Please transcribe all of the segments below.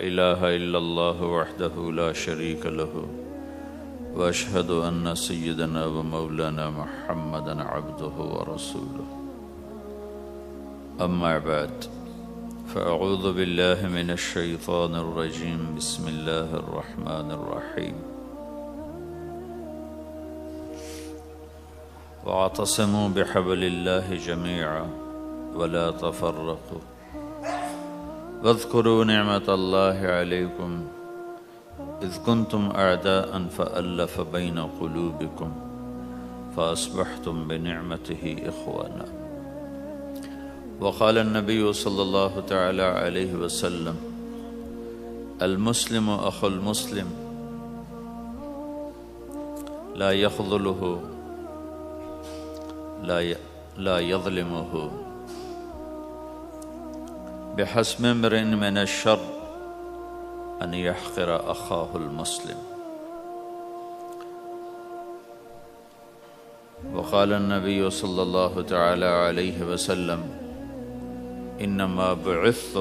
إله إلا الله وحده لا شريك له وأشهد أن سيدنا ومولانا محمدا عبده ورسوله أما بعد فأعوذ بالله من الشيطان الرجيم بسم الله الرحمن الرحيم واعتصموا بحبل الله جميعا ولا تفرقوا واذكروا نعمة الله عليكم إذ كنتم أعداء فألف بين قلوبكم فأصبحتم بنعمته إخوانا وقال النبي صلى الله تعالى عليه وسلم المسلم أخو المسلم لا يخذله لا يظلمه بحسب امرئ من الشر أن يحقر أخاه المسلم وقال النبي صلى الله تعالى عليه وسلم إنما بعثت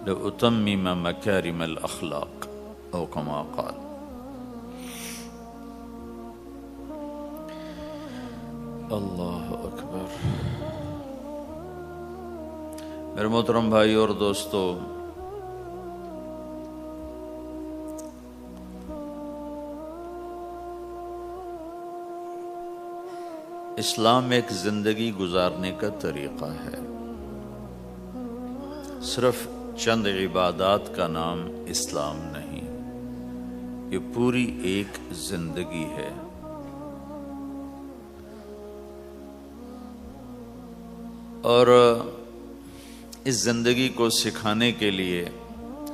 لأتمم مكارم الأخلاق أو كما قال. اللہ اکبر. میرے محترم بھائی اور دوستو، اسلام ایک زندگی گزارنے کا طریقہ ہے. صرف چند عبادات کا نام اسلام نہیں، یہ پوری ایک زندگی ہے. اور اس زندگی کو سکھانے کے لیے،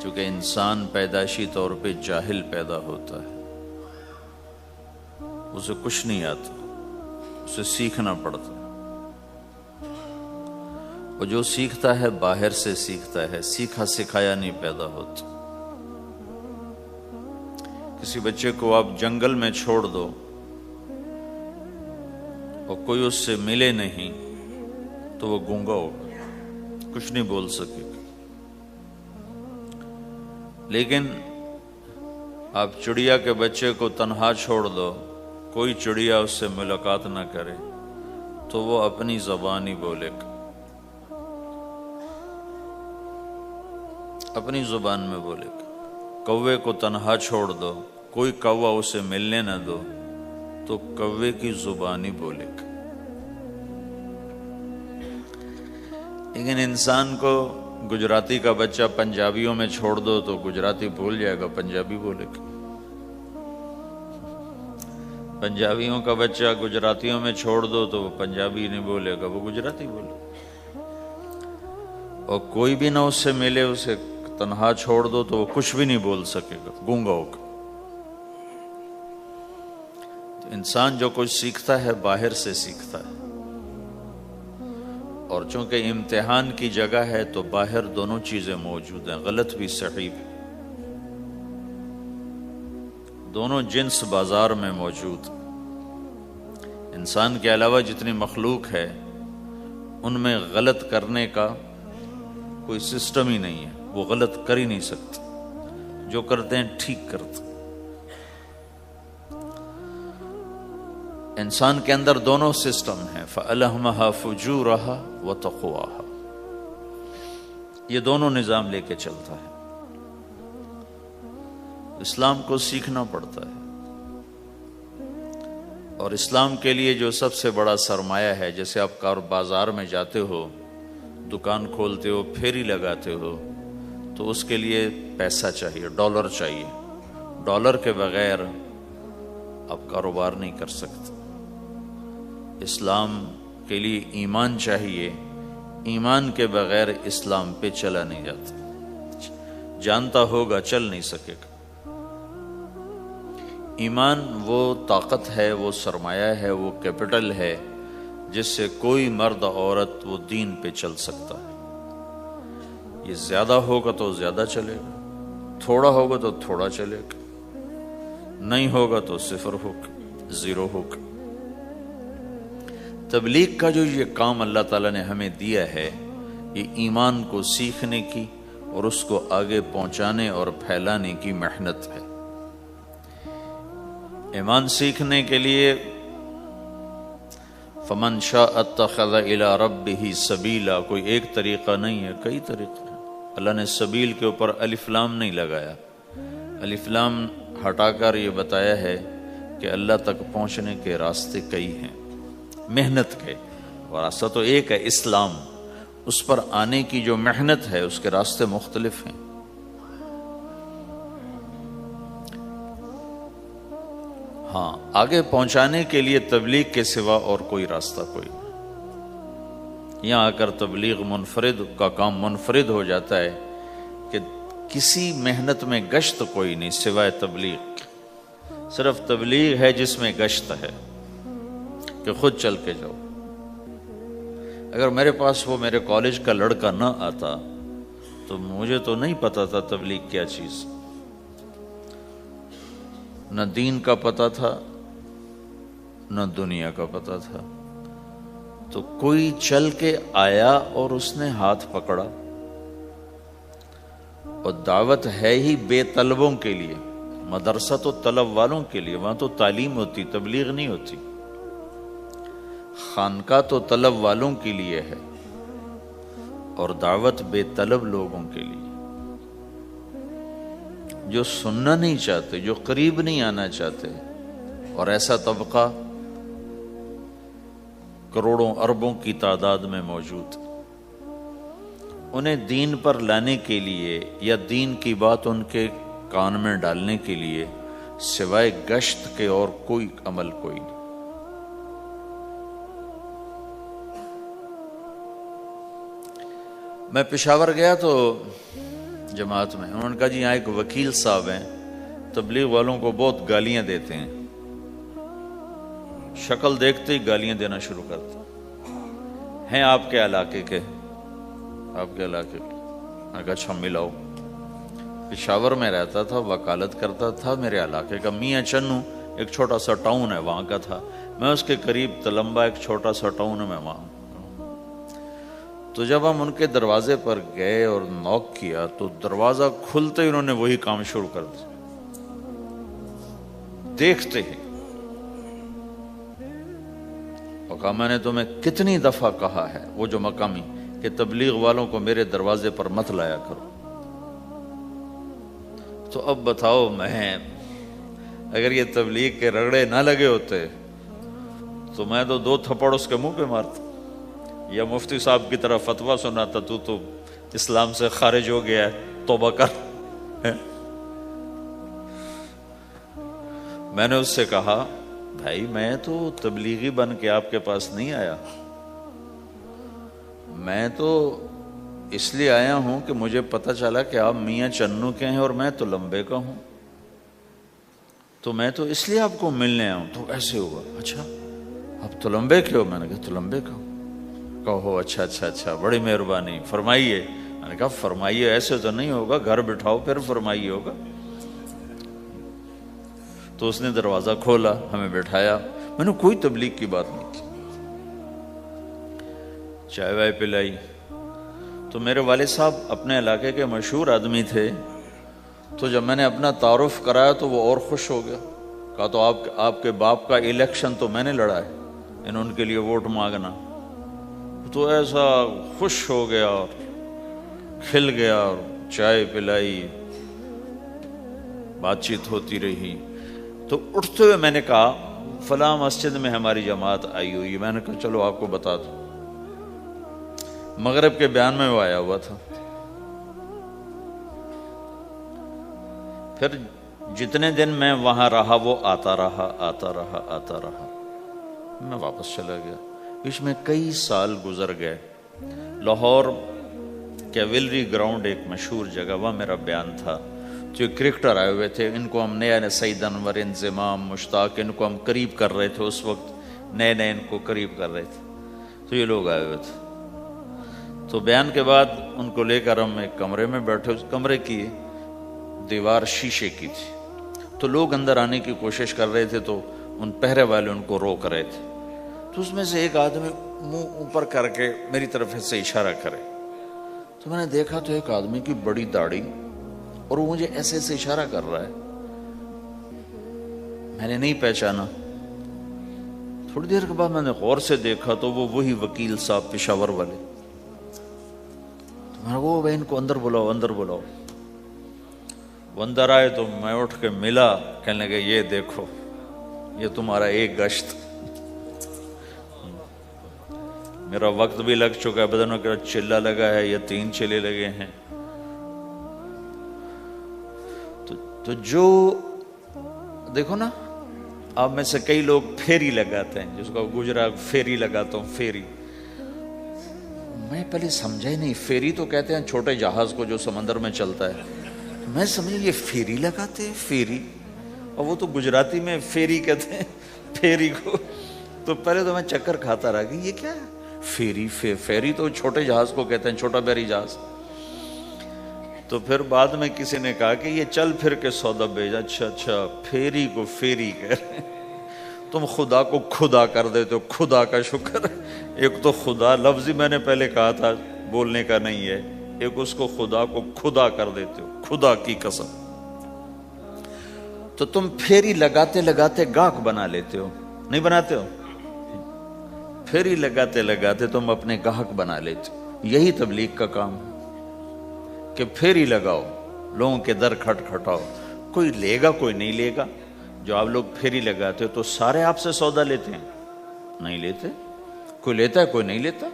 چونکہ انسان پیدائشی طور پہ جاہل پیدا ہوتا ہے، اسے کچھ نہیں آتا، اسے سیکھنا پڑتا ہے. اور جو سیکھتا ہے باہر سے سیکھتا ہے، سیکھا سکھایا نہیں پیدا ہوتا. کسی بچے کو آپ جنگل میں چھوڑ دو اور کوئی اس سے ملے نہیں تو وہ گونگا ہوگا، کچھ نہیں بول سکے گا. لیکن آپ چڑیا کے بچے کو تنہا چھوڑ دو، کوئی چڑیا اس سے ملاقات نہ کرے تو وہ اپنی زبان ہی بولے گا، اپنی زبان میں بولے گا. کوے کو تنہا چھوڑ دو، کوئی کوا اسے ملنے نہ دو تو کوے کی زبان ہی بولے گا. لیکن انسان کو گجراتی کا بچہ پنجابیوں میں چھوڑ دو تو گجراتی بھول جائے گا، پنجابی بولے گا. پنجابیوں کا بچہ گجراتیوں میں چھوڑ دو تو وہ پنجابی نہیں بولے گا، وہ گجراتی بولے گا. اور کوئی بھی نہ اس سے ملے، اسے تنہا چھوڑ دو تو وہ کچھ بھی نہیں بول سکے گا، گونگا ہوگا. تو انسان جو کچھ سیکھتا ہے باہر سے سیکھتا ہے، اور چونکہ امتحان کی جگہ ہے تو باہر دونوں چیزیں موجود ہیں، غلط بھی صحیح بھی. دونوں جنس بازار میں موجود. انسان کے علاوہ جتنی مخلوق ہے ان میں غلط کرنے کا کوئی سسٹم ہی نہیں ہے، وہ غلط کر ہی نہیں سکتے. جو کرتے ہیں ٹھیک کرتے. انسان کے اندر دونوں سسٹم ہیں، فَأَلْهَمَهَا فُجُورَهَا وَتَقْوَاهَا. یہ دونوں نظام لے کے چلتا ہے. اسلام کو سیکھنا پڑتا ہے. اور اسلام کے لیے جو سب سے بڑا سرمایہ ہے، جیسے آپ بازار میں جاتے ہو، دکان کھولتے ہو، پھیری لگاتے ہو، تو اس کے لیے پیسہ چاہیے، ڈالر چاہیے. ڈالر کے بغیر آپ کاروبار نہیں کر سکتے. اسلام کے لیے ایمان چاہیے، ایمان کے بغیر اسلام پہ چلا نہیں جاتا. جانتا ہوگا چل نہیں سکے گا. ایمان وہ طاقت ہے، وہ سرمایہ ہے، وہ کیپٹل ہے جس سے کوئی مرد عورت وہ دین پہ چل سکتا ہے. یہ زیادہ ہوگا تو زیادہ چلے گا، تھوڑا ہوگا تو تھوڑا چلے گا، نہیں ہوگا تو صفر ہوگا، زیرو ہوگا. تبلیغ کا جو یہ کام اللہ تعالیٰ نے ہمیں دیا ہے، یہ ایمان کو سیکھنے کی اور اس کو آگے پہنچانے اور پھیلانے کی محنت ہے۔ ایمان سیکھنے کے لیے فمن شاء اتخذ الی ربہ سبیلا، کوئی ایک طریقہ نہیں ہے، کئی طریقے ہیں۔ اللہ نے سبیل کے اوپر الف لام نہیں لگایا، الف لام ہٹا کر یہ بتایا ہے کہ اللہ تک پہنچنے کے راستے کئی ہیں، محنت کے۔ راستہ تو ایک ہے اسلام، اس پر آنے کی جو محنت ہے اس کے راستے مختلف ہیں۔ ہاں، آگے پہنچانے کے لیے تبلیغ کے سوا اور کوئی راستہ کوئی نہیں۔ یہاں آ کر تبلیغ منفرد کا کام منفرد ہو جاتا ہے کہ کسی محنت میں گشت کوئی نہیں سوائے تبلیغ، صرف تبلیغ ہے جس میں گشت ہے کہ خود چل کے جاؤ۔ اگر میرے پاس وہ میرے کالج کا لڑکا نہ آتا تو مجھے تو نہیں پتا تھا تبلیغ کیا چیز، نہ دین کا پتہ تھا نہ دنیا کا پتہ تھا۔ تو کوئی چل کے آیا اور اس نے ہاتھ پکڑا، اور دعوت ہے ہی بے طلبوں کے لیے، مدرسہ تو طلب والوں کے لیے، وہاں تو تعلیم ہوتی، تبلیغ نہیں ہوتی۔ خانقاہ تو طلب والوں کے لیے ہے اور دعوت بے طلب لوگوں کے لیے، جو سننا نہیں چاہتے، جو قریب نہیں آنا چاہتے۔ اور ایسا طبقہ کروڑوں اربوں کی تعداد میں موجود، انہیں دین پر لانے کے لیے یا دین کی بات ان کے کان میں ڈالنے کے لیے سوائے گشت کے اور کوئی عمل کوئی نہیں۔ میں پشاور گیا تو جماعت میں انہوں نے کہا جی یہاں ایک وکیل صاحب ہیں، تبلیغ والوں کو بہت گالیاں دیتے ہیں، شکل دیکھتے ہی گالیاں دینا شروع کرتے ہیں آپ کے علاقے کے، آپ کے علاقے کے۔ میں کہا اچھا ملاؤ۔ پشاور میں رہتا تھا، وکالت کرتا تھا، میرے علاقے کا میاں چنو ایک چھوٹا سا ٹاؤن ہے وہاں کا تھا، میں اس کے قریب تلمبا ایک چھوٹا سا ٹاؤن ہے میں وہاں۔ تو جب ہم ان کے دروازے پر گئے اور نوک کیا تو دروازہ کھلتے ہی انہوں نے وہی کام شروع کر دیا، دیکھتے ہی۔ اور کہا میں نے تمہیں کتنی دفعہ کہا ہے، وہ جو مقامی، کہ تبلیغ والوں کو میرے دروازے پر مت لایا کرو۔ تو اب بتاؤ، میں اگر یہ تبلیغ کے رگڑے نہ لگے ہوتے تو میں تو 2 تھپڑ اس کے منہ پہ مارتا، یا مفتی صاحب کی طرف فتویٰ سناتا تو اسلام سے خارج ہو گیا ہے، توبہ کر۔ میں نے اس سے کہا بھائی میں تو تبلیغی بن کے آپ کے پاس نہیں آیا، میں تو اس لیے آیا ہوں کہ مجھے پتہ چلا کہ آپ میاں چنو کے ہیں اور میں تو لمبے کا ہوں، تو میں تو اس لیے آپ کو ملنے آیا ہوں۔ تو ایسے ہوا، اچھا آپ تو لمبے کے ہو؟ میں نے کہا تو لمبے کا ہوں۔ کہو اچھا اچھا اچھا، بڑی مہربانی، فرمائیے۔ میں نے کہا فرمائیے ایسے تو نہیں ہوگا، گھر بٹھاؤ پھر فرمائیے ہوگا۔ تو اس نے دروازہ کھولا، ہمیں بٹھایا، میں نے کوئی تبلیغ کی بات نہیں کی، چائے وائے پلائی۔ تو میرے والد صاحب اپنے علاقے کے مشہور آدمی تھے، تو جب میں نے اپنا تعارف کرایا تو وہ اور خوش ہو گیا، کہا تو آپ کے باپ کا الیکشن تو میں نے لڑا ہے، ان کے لیے ووٹ مانگنا۔ تو ایسا خوش ہو گیا اور کھل گیا، اور چائے پلائی، بات چیت ہوتی رہی۔ تو اٹھتے ہوئے میں نے کہا فلاں مسجد میں ہماری جماعت آئی ہوئی ہے، میں نے کہا چلو آپ کو بتا دوں۔ مغرب کے بیان میں وہ آیا ہوا تھا۔ پھر جتنے دن میں وہاں رہا وہ آتا رہا آتا رہا آتا رہا، میں واپس چلا گیا۔ اس میں کئی سال گزر گئے۔ لاہور کیولری گراؤنڈ ایک مشہور جگہ، وہاں میرا بیان تھا۔ جو کرکٹر آئے ہوئے تھے، ان کو ہم نیا سعید انور، انضمام، مشتاق، ان کو ہم قریب کر رہے تھے، اس وقت نئے نئے ان کو قریب کر رہے تھے، تو یہ لوگ آئے ہوئے تھے۔ تو بیان کے بعد ان کو لے کر ہم ایک کمرے میں بیٹھے، اس کمرے کی دیوار شیشے کی تھی، تو لوگ اندر آنے کی کوشش کر رہے تھے، تو ان پہرے والے ان کو روک رہے تھے۔ تو اس میں سے ایک آدمی منہ اوپر کر کے میری طرف سے اشارہ کرے، تو میں نے دیکھا تو ایک آدمی کی بڑی داڑھی اور وہ مجھے ایسے ایسے اشارہ کر رہا ہے. میں نے نہیں پہچانا. تھوڑی دیر کے بعد میں نے غور سے دیکھا تو وہ وہی وکیل صاحب پشاور والے. تو میں نے وہ بھائی ان کو اندر بلاؤ اندر بلاؤ. وہ اندر آئے تو میں اٹھ کے ملا. کہنے لگے یہ دیکھو یہ تمہارا ایک گشت. میرا وقت بھی لگ چکا ہے, بدنوں کا چلہ لگا ہے یا 3 چلے لگے ہیں. تو جو دیکھو نا, آپ میں سے کئی لوگ پھیری لگاتے ہیں, جس کو گجرا پھیری لگاتا ہوں. پھیری میں پہلے سمجھا ہی نہیں. پھیری تو کہتے ہیں چھوٹے جہاز کو جو سمندر میں چلتا ہے. میں سمجھا یہ پھیری لگاتے ہیں, پھیری. اور وہ تو گجراتی میں پھیری کہتے ہیں پھیری کو. تو پہلے تو میں چکر کھاتا رہا کہ یہ کیا ہے پھیری. پھیری تو چھوٹے جہاز کو کہتے ہیں, چھوٹا بحری جہاز. تو پھر بعد میں کسی نے کہا کہ یہ چل پھر کے سودا بھیجا. اچھا پھیری کو پھیری کہہ رہے ہیں. تم خدا کو خدا کر دیتے ہو. خدا کا شکر. ایک تو خدا لفظ ہی میں نے پہلے کہا تھا بولنے کا نہیں ہے, ایک اس کو خدا کو خدا کر دیتے ہو. خدا کی قسم. تو تم پھیری لگاتے لگاتے گاہک بنا لیتے ہو, نہیں بناتے ہو؟ پھیری لگاتے لگاتے تم اپنے گاہک بنا لیتے ہو. یہی تبلیغ کا کام کہ پھیری لگاؤ, لوگوں کے در کھٹکھٹاؤ. کوئی لے گا کوئی نہیں لے گا. جو آپ لوگ پھیری لگاتے ہو تو سارے آپ سے سودا لیتے ہیں؟ نہیں لیتے. کوئی لیتا ہے کوئی نہیں لیتا.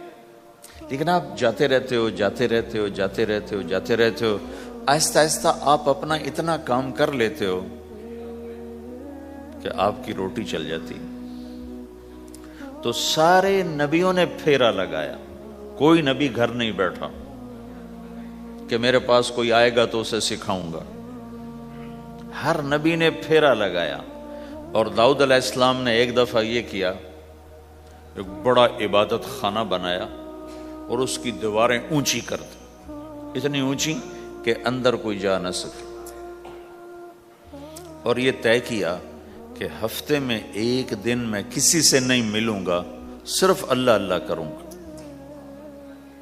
لیکن آپ جاتے رہتے ہو جاتے رہتے ہو جاتے رہتے ہو جاتے رہتے ہو. آہستہ آہستہ آپ اپنا اتنا کام کر لیتے ہو کہ آپ کی روٹی چل جاتی. تو سارے نبیوں نے پھیرا لگایا. کوئی نبی گھر نہیں بیٹھا کہ میرے پاس کوئی آئے گا تو اسے سکھاؤں گا. ہر نبی نے پھیرا لگایا. اور داؤد علیہ السلام نے ایک دفعہ یہ کیا, ایک بڑا عبادت خانہ بنایا اور اس کی دیواریں اونچی کر دی, اتنی اونچی کہ اندر کوئی جا نہ سکے. اور یہ طے کیا کہ ہفتے میں ایک دن میں کسی سے نہیں ملوں گا, صرف اللہ اللہ کروں گا.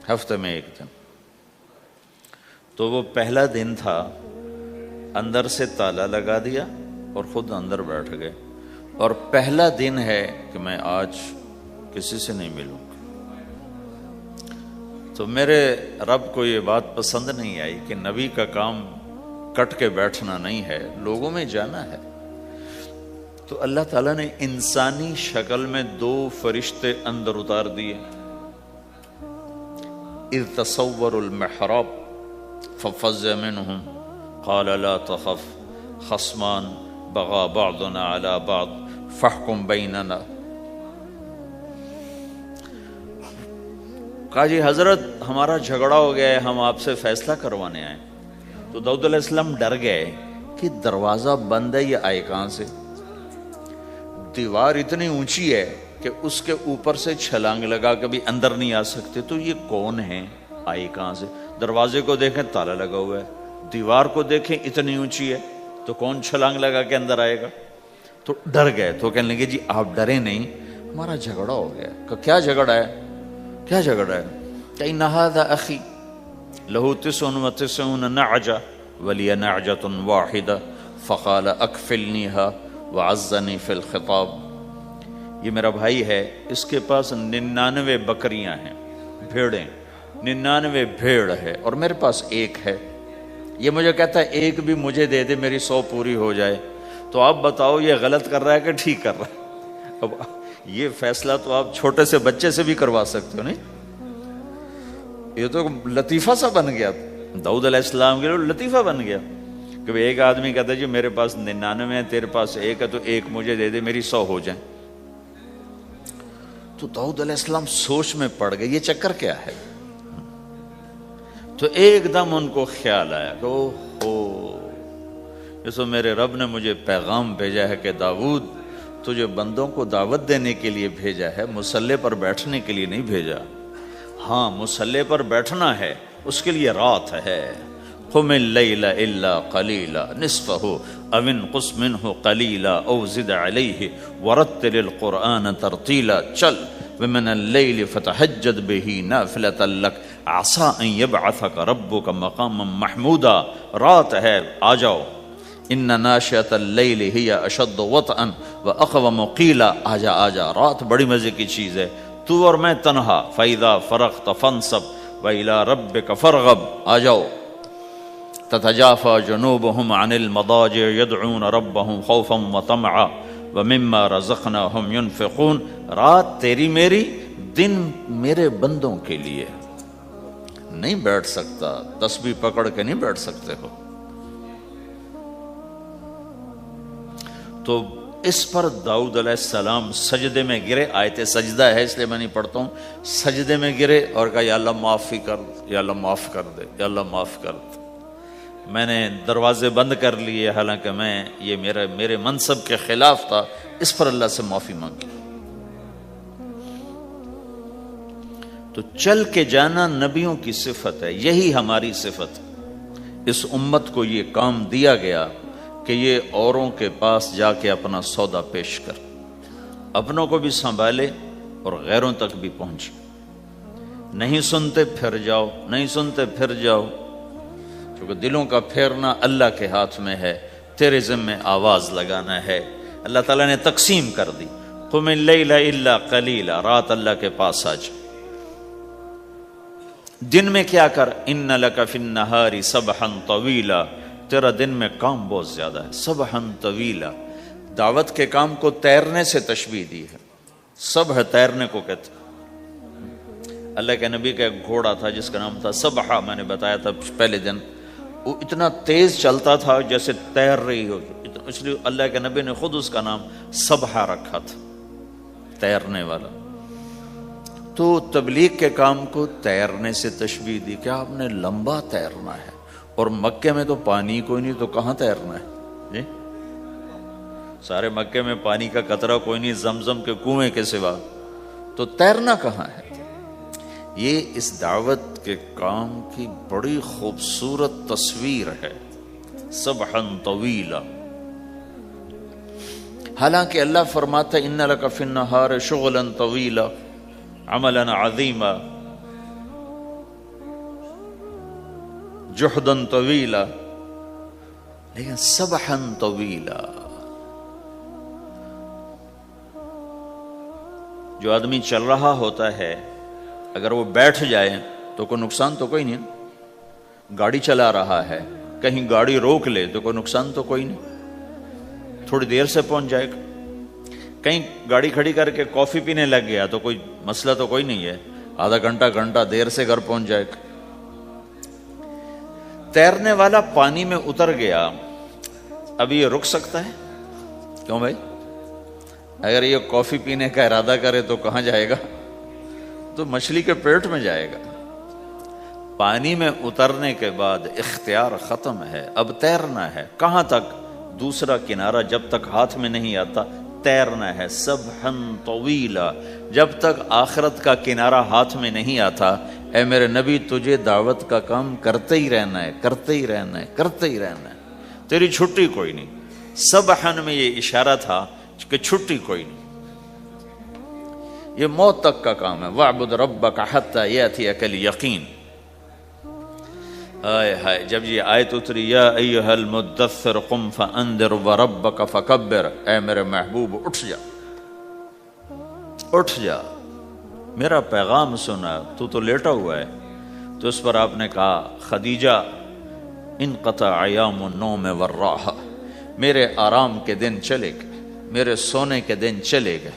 ہفتے میں ایک دن. تو وہ پہلا دن تھا, اندر سے تالا لگا دیا اور خود اندر بیٹھ گئے. اور پہلا دن ہے کہ میں آج کسی سے نہیں ملوں گا. تو میرے رب کو یہ بات پسند نہیں آئی کہ نبی کا کام کٹ کے بیٹھنا نہیں ہے, لوگوں میں جانا ہے. تو اللہ تعالیٰ نے انسانی شکل میں 2 فرشتے اندر اتار دیے. اذ تصوروا المحراب ففزع منهم قال لا تخف خصمان بغى بعضنا على بعض فاحكم بيننا. کہا جی حضرت ہمارا جھگڑا ہو گیا ہے, ہم آپ سے فیصلہ کروانے آئے. تو داؤد علیہ السلام ڈر گئے کہ دروازہ بند ہے, یہ آئے کہاں سے. دیوار اتنی اونچی ہے کہ اس کے اوپر سے چھلانگ لگا کے بھی اندر نہیں آ سکتے. تو یہ کون ہے, آئے کہاں سے. دروازے کو دیکھیں تالا لگا ہوا ہے, دیوار کو دیکھیں اتنی اونچی ہے, تو کون چھلانگ لگا کے اندر آئے گا. تو ڈر گئے. تو کہنے لگے جی آپ ڈرے نہیں, ہمارا جھگڑا ہو گیا. کہ کیا جھگڑا ہے, کیا جھگڑا ہے. کہ ان ھذا اخی له 99 نعجہ ولی نعجۃ واحدہ فقال اکفلنیھا وعزنی فی الخطاب. یہ میرا بھائی ہے, اس کے پاس 99 بکریاں ہیں, بھیڑیں, 99 بھیڑ ہے, اور میرے پاس ایک ہے. یہ مجھے کہتا ہے ایک بھی مجھے دے دے, میری 100 پوری ہو جائے. تو آپ بتاؤ یہ غلط کر رہا ہے کہ ٹھیک کر رہا ہے. اب یہ فیصلہ تو آپ چھوٹے سے بچے سے بھی کروا سکتے ہو, نہیں. یہ تو لطیفہ سا بن گیا داؤد علیہ السلام کے لیے, لطیفہ بن گیا کہ ایک آدمی کہتا ہے جی میرے پاس 99 ہے, تیرے پاس ایک ہے, تو ایک مجھے دے دے, میری 100 ہو جائیں. تو داؤد علیہ السلام سوچ میں پڑ گئے یہ چکر کیا ہے. تو ایک دم ان کو خیال آیا کہ اوہ, جیسے میرے رب نے مجھے پیغام بھیجا ہے کہ داؤد تجھے بندوں کو دعوت دینے کے لیے بھیجا ہے, مصلی پر بیٹھنے کے لیے نہیں بھیجا. ہاں مصلی پر بیٹھنا ہے, اس کے لیے رات ہے. قم اللیل الا قلیلا نصفہ او انقص منہ قلیلا او زد علیہ ورتل القرآن ترتیلا. چل ومن اللیل فتہجد بہ نافلۃ لک عسى ان یبعثک ربک مقاما محمودا، رات ہے آ جاؤ، ان ناشئۃ اللیل ہی اشد وطئا واقوم قیلا، آجا آجا، رات بڑی مزے کی چیز ہے، تو اور میں تنہا، فاذا فرغت فانصب وإلی ربک فارغب، آ جاؤ۔ تتجافى جنوبهم عن المضاجع يدعون ربهم خوفا وطمعا ومما رزقناهم ينفقون، رات تیری میری، دن میرے بندوں کے لیے۔ نہیں بیٹھ سکتا، تسبیح پکڑ کے نہیں بیٹھ سکتے ہو۔ تو اس پر داؤد علیہ السلام سجدے میں گرے، آیت سجدہ ہے اس لیے میں نہیں پڑھتا ہوں، سجدے میں گرے اور کہا یا اللہ معافی کر، یا اللہ معاف کر دے، یا اللہ معاف کر دے، میں نے دروازے بند کر لیے، حالانکہ یہ میرے منصب کے خلاف تھا، اس پر اللہ سے معافی مانگی۔ تو چل کے جانا نبیوں کی صفت ہے، یہی ہماری صفت۔ اس امت کو یہ کام دیا گیا کہ یہ اوروں کے پاس جا کے اپنا سودا پیش کر، اپنوں کو بھی سنبھالے اور غیروں تک بھی پہنچے۔ نہیں سنتے پھر جاؤ، نہیں سنتے پھر جاؤ، کیونکہ دلوں کا پھیرنا اللہ کے ہاتھ میں ہے، تیرے ذمہ آواز لگانا ہے۔ اللہ تعالیٰ نے تقسیم کر دی، قم اللیل الا قلیلا، رات اللہ کے پاس آ جا۔ دن میں کیا کر، ان لک فی النہار سبحا طویلا، تیرا دن میں کام بہت زیادہ ہے، سبحا طویلا۔ دعوت کے کام کو تیرنے سے تشبیہ دی ہے، سبح تیرنے کو کہتے۔ اللہ کے نبی کا ایک گھوڑا تھا جس کا نام تھا سبحہ، میں نے بتایا تھا پہلے دن، وہ اتنا تیز چلتا تھا جیسے تیر رہی ہو، اس لیے اللہ کے نبی نے خود اس کا نام سبحہ رکھا تھا، تیرنے والا۔ تو تبلیغ کے کام کو تیرنے سے تشبیہ دی کہ آپ نے لمبا تیرنا ہے، اور مکے میں تو پانی کوئی نہیں، تو کہاں تیرنا ہے جی؟ سارے مکے میں پانی کا قطرہ کوئی نہیں، زمزم کے کنویں کے سوا، تو تیرنا کہاں ہے؟ یہ اس دعوت کے کام کی بڑی خوبصورت تصویر ہے، سبحا طویلا۔ حالانکہ اللہ فرماتا ہے ان لک فی النہار شغلا طویلا، عملا عظیما، جہدا طویلا، لیکن سبحا طویلا۔ جو آدمی چل رہا ہوتا ہے اگر وہ بیٹھ جائے تو کوئی نقصان تو کوئی نہیں، گاڑی چلا رہا ہے کہیں گاڑی روک لے تو کوئی نقصان تو کوئی نہیں، تھوڑی دیر سے پہنچ جائے گا۔ کہیں گاڑی کھڑی کر کے کافی پینے لگ گیا تو کوئی مسئلہ تو کوئی نہیں ہے، آدھا گھنٹہ دیر سے گھر پہنچ جائے گا۔ تیرنے والا پانی میں اتر گیا، اب یہ رک سکتا ہے؟ کیوں بھائی؟ اگر یہ کافی پینے کا ارادہ کرے تو کہاں جائے گا؟ تو مچھلی کے پیٹ میں جائے گا۔ پانی میں اترنے کے بعد اختیار ختم ہے، اب تیرنا ہے۔ کہاں تک؟ دوسرا کنارہ جب تک ہاتھ میں نہیں آتا تیرنا ہے، سبحا طویلا، جب تک آخرت کا کنارہ ہاتھ میں نہیں آتا۔ اے میرے نبی، تجھے دعوت کا کام کرتے ہی رہنا ہے، کرتے ہی رہنا ہے، کرتے ہی رہنا ہے، تیری چھٹی کوئی نہیں۔ سبحن میں یہ اشارہ تھا کہ چھٹی کوئی نہیں، یہ موت تک کا کام ہے۔ وَاعْبُدْ رَبَّكَ حَتَّى يَأْتِيَكَ الْيَقِينُ۔ آئے ہائے، جب یہ آیت اتری، یا ایھا المدثر قم فانذر وربک فکبر، اے میرے محبوب اٹھ جا، اٹھ جا، میرا پیغام سنا، تو لیٹا ہوا ہے۔ تو اس پر آپ نے کہا، خدیجہ انقطع ایام النوم والراحہ، میرے آرام کے دن چلے گئے، میرے سونے کے دن چلے گئے،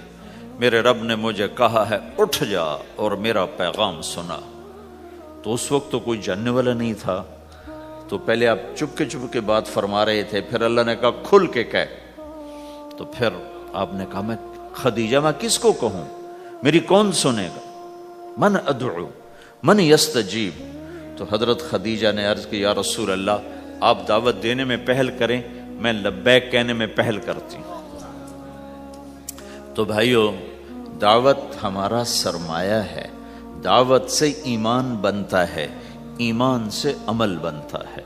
میرے رب نے مجھے کہا ہے اٹھ جا اور میرا پیغام سنا۔ تو اس وقت تو کوئی جاننے والا نہیں تھا، تو پہلے آپ چپ کے بات فرما رہے تھے، پھر اللہ نے کہا کھل کے کہہ، تو پھر آپ نے کہا میں خدیجہ میں کس کو کہوں، میری کون سنے گا، من ادعو من یستجیب۔ تو حضرت خدیجہ نے عرض کی، یا رسول اللہ آپ دعوت دینے میں پہل کریں، میں لبیک کہنے میں پہل کرتی ہوں۔ تو بھائیو، دعوت ہمارا سرمایہ ہے، دعوت سے ایمان بنتا ہے، ایمان سے عمل بنتا ہے۔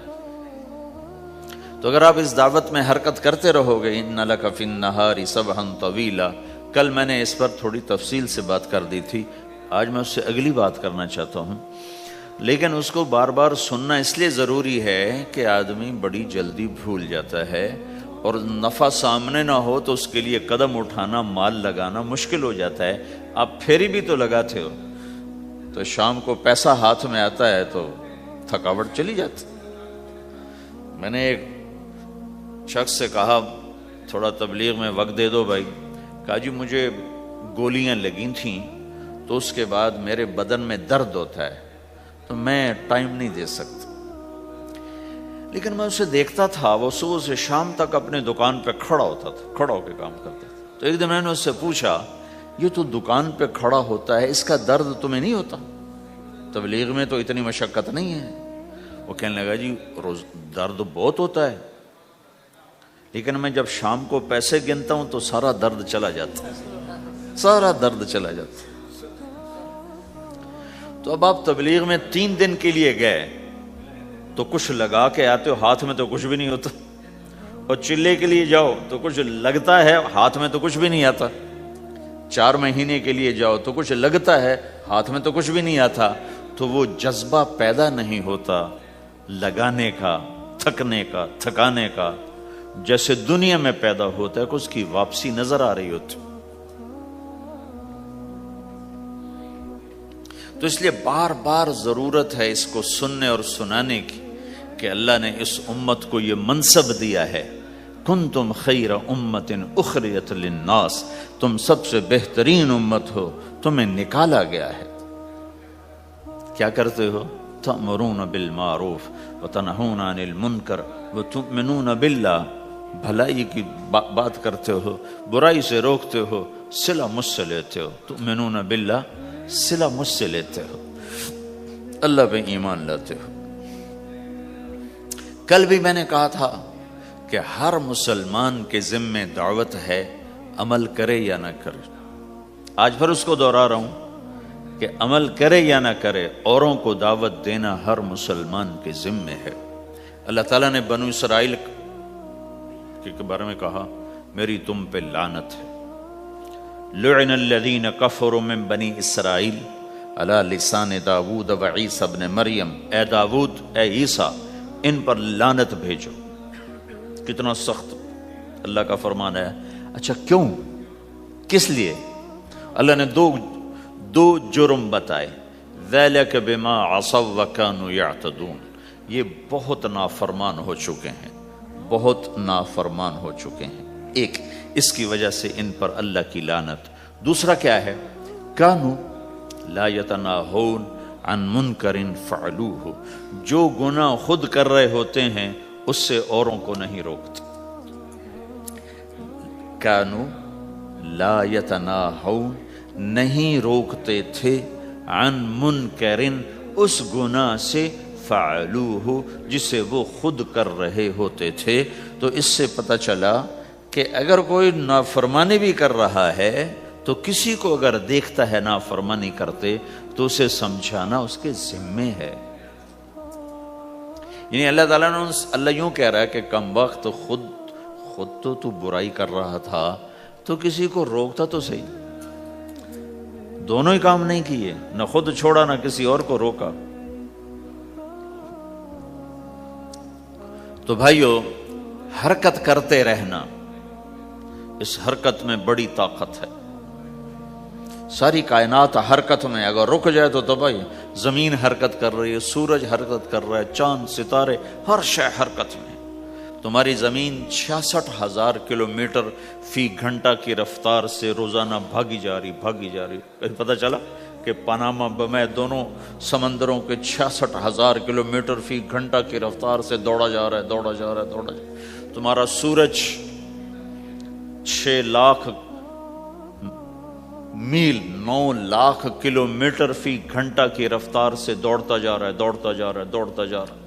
تو اگر آپ اس دعوت میں حرکت کرتے رہو گے، ان لک فی النہار سبحا طویلا، کل میں نے اس پر تھوڑی تفصیل سے بات کر دی تھی، آج میں اس سے اگلی بات کرنا چاہتا ہوں، لیکن اس کو بار بار سننا اس لیے ضروری ہے کہ آدمی بڑی جلدی بھول جاتا ہے، اور نفع سامنے نہ ہو تو اس کے لیے قدم اٹھانا، مال لگانا مشکل ہو جاتا ہے۔ آپ پھیری بھی تو لگاتے ہو، تو شام کو پیسہ ہاتھ میں آتا ہے تو تھکاوٹ چلی جاتی۔ میں نے ایک شخص سے کہا تھوڑا تبلیغ میں وقت دے دو بھائی، کہا جی مجھے گولیاں لگی تھیں تو اس کے بعد میرے بدن میں درد ہوتا ہے تو میں ٹائم نہیں دے سکتا، لیکن میں اسے دیکھتا تھا وہ صبح سے شام تک اپنے دکان پہ کھڑا ہوتا تھا، کھڑا ہو کے کام کرتا تھا۔ تو ایک دن میں نے اس سے پوچھا یہ تو دکان پہ کھڑا ہوتا ہے، اس کا درد تمہیں نہیں ہوتا؟ تبلیغ میں تو اتنی مشقت نہیں ہے۔ وہ کہنے لگا جی روز درد بہت ہوتا ہے، لیکن میں جب شام کو پیسے گنتا ہوں تو سارا درد چلا جاتا ہے، سارا درد چلا جاتا ہے۔ تو اب آپ تبلیغ میں 3 دن کے لیے گئے تو کچھ لگا کے آتے ہو، ہاتھ میں تو کچھ بھی نہیں ہوتا، اور چلے کے لیے جاؤ تو کچھ لگتا ہے، ہاتھ میں تو کچھ بھی نہیں آتا۔ 4 مہینے کے لیے جاؤ تو کچھ لگتا ہے، ہاتھ میں تو کچھ بھی نہیں آتا۔ تو وہ جذبہ پیدا نہیں ہوتا لگانے کا، تھکنے کا، تھکانے کا، جیسے دنیا میں پیدا ہوتا ہے کہ اس کی واپسی نظر آ رہی ہوتی۔ تو اس لیے بار بار ضرورت ہے اس کو سننے اور سنانے کی کہ اللہ نے اس امت کو یہ منصب دیا ہے، کنتم خیر امت اخرجت للناس، تم سب سے بہترین امت ہو، تمہیں نکالا گیا ہے۔ کیا کرتے ہو؟ تأمرون بالمعروف وتنہون عن المنکر وتؤمنون باللہ، بھلائی کی بات کرتے ہو، برائی سے روکتے ہو، صلہ مجھ سے لیتے ہو، تؤمنون باللہ، صلہ مجھ سے لیتے ہو، اللہ پہ ایمان لاتے ہو۔ کل بھی میں نے کہا تھا کہ ہر مسلمان کے ذمہ دعوت ہے، عمل کرے یا نہ کرے۔ آج پھر اس کو دوہرا رہا ہوں کہ عمل کرے یا نہ کرے، اوروں کو دعوت دینا ہر مسلمان کے ذمہ ہے۔ اللہ تعالیٰ نے بنو اسرائیل کے بارے میں کہا میری تم پہ لعنت ہے، لعن الذین کفروا من بنی اسرائیل علی لسان داود و عیسیٰ ابن مریم، اے داود، اے عیسیٰ، ان پر لعنت بھیجو۔ کتنا سخت اللہ کا فرمان ہے۔ اچھا کیوں؟ کس لیے؟ اللہ نے دو جرم بتائے، ذَلِكَ بِمَا عَصَوْا وَكَانُوا يَعْتَدُونَ، یہ بہت نافرمان ہو چکے ہیں، بہت نافرمان ہو چکے ہیں۔ ایک اس کی وجہ سے ان پر اللہ کی لعنت۔ دوسرا کیا ہے؟ كَانُوا لَا يَتَنَاهُونَ عَن مُنْكَرٍ فَعَلُوهُ، جو گناہ خود کر رہے ہوتے ہیں اس سے اوروں کو نہیں روکتے۔ كَانُوا لَا يَتَنَاهُونَ، نہیں روکتے تھے، عن منکرن، اس گناہ سے، فعلوہ، جسے وہ خود کر رہے ہوتے تھے۔ تو اس سے پتہ چلا کہ اگر کوئی نافرمانی بھی کر رہا ہے تو کسی کو اگر دیکھتا ہے نافرمانی کرتے تو اسے سمجھانا اس کے ذمے ہے۔ یعنی اللہ تعالیٰ نے اللہ یوں کہہ رہا ہے کہ کم وقت خود تو برائی کر رہا تھا تو کسی کو روکتا تو صحیح، دونوں ہی کام نہیں کیے، نہ خود چھوڑا نہ کسی اور کو روکا۔ تو بھائیو، حرکت کرتے رہنا، اس حرکت میں بڑی طاقت ہے۔ ساری کائنات حرکت میں، اگر رک جائے تو تباہی۔ زمین حرکت کر رہی ہے، سورج حرکت کر رہا ہے، چاند، ستارے، ہر شے حرکت میں۔ تمہاری زمین 66,000 کلومیٹر فی گھنٹہ کی رفتار سے روزانہ بھاگی جا رہی۔ کہیں پتہ چلا کہ پاناما میں دونوں سمندروں کے 66,000 کلومیٹر فی گھنٹہ کی رفتار سے دوڑا جا رہا ہے۔ تمہارا سورج 6 لاکھ میل 9 لاکھ کلومیٹر فی گھنٹہ کی رفتار سے دوڑتا جا رہا ہے۔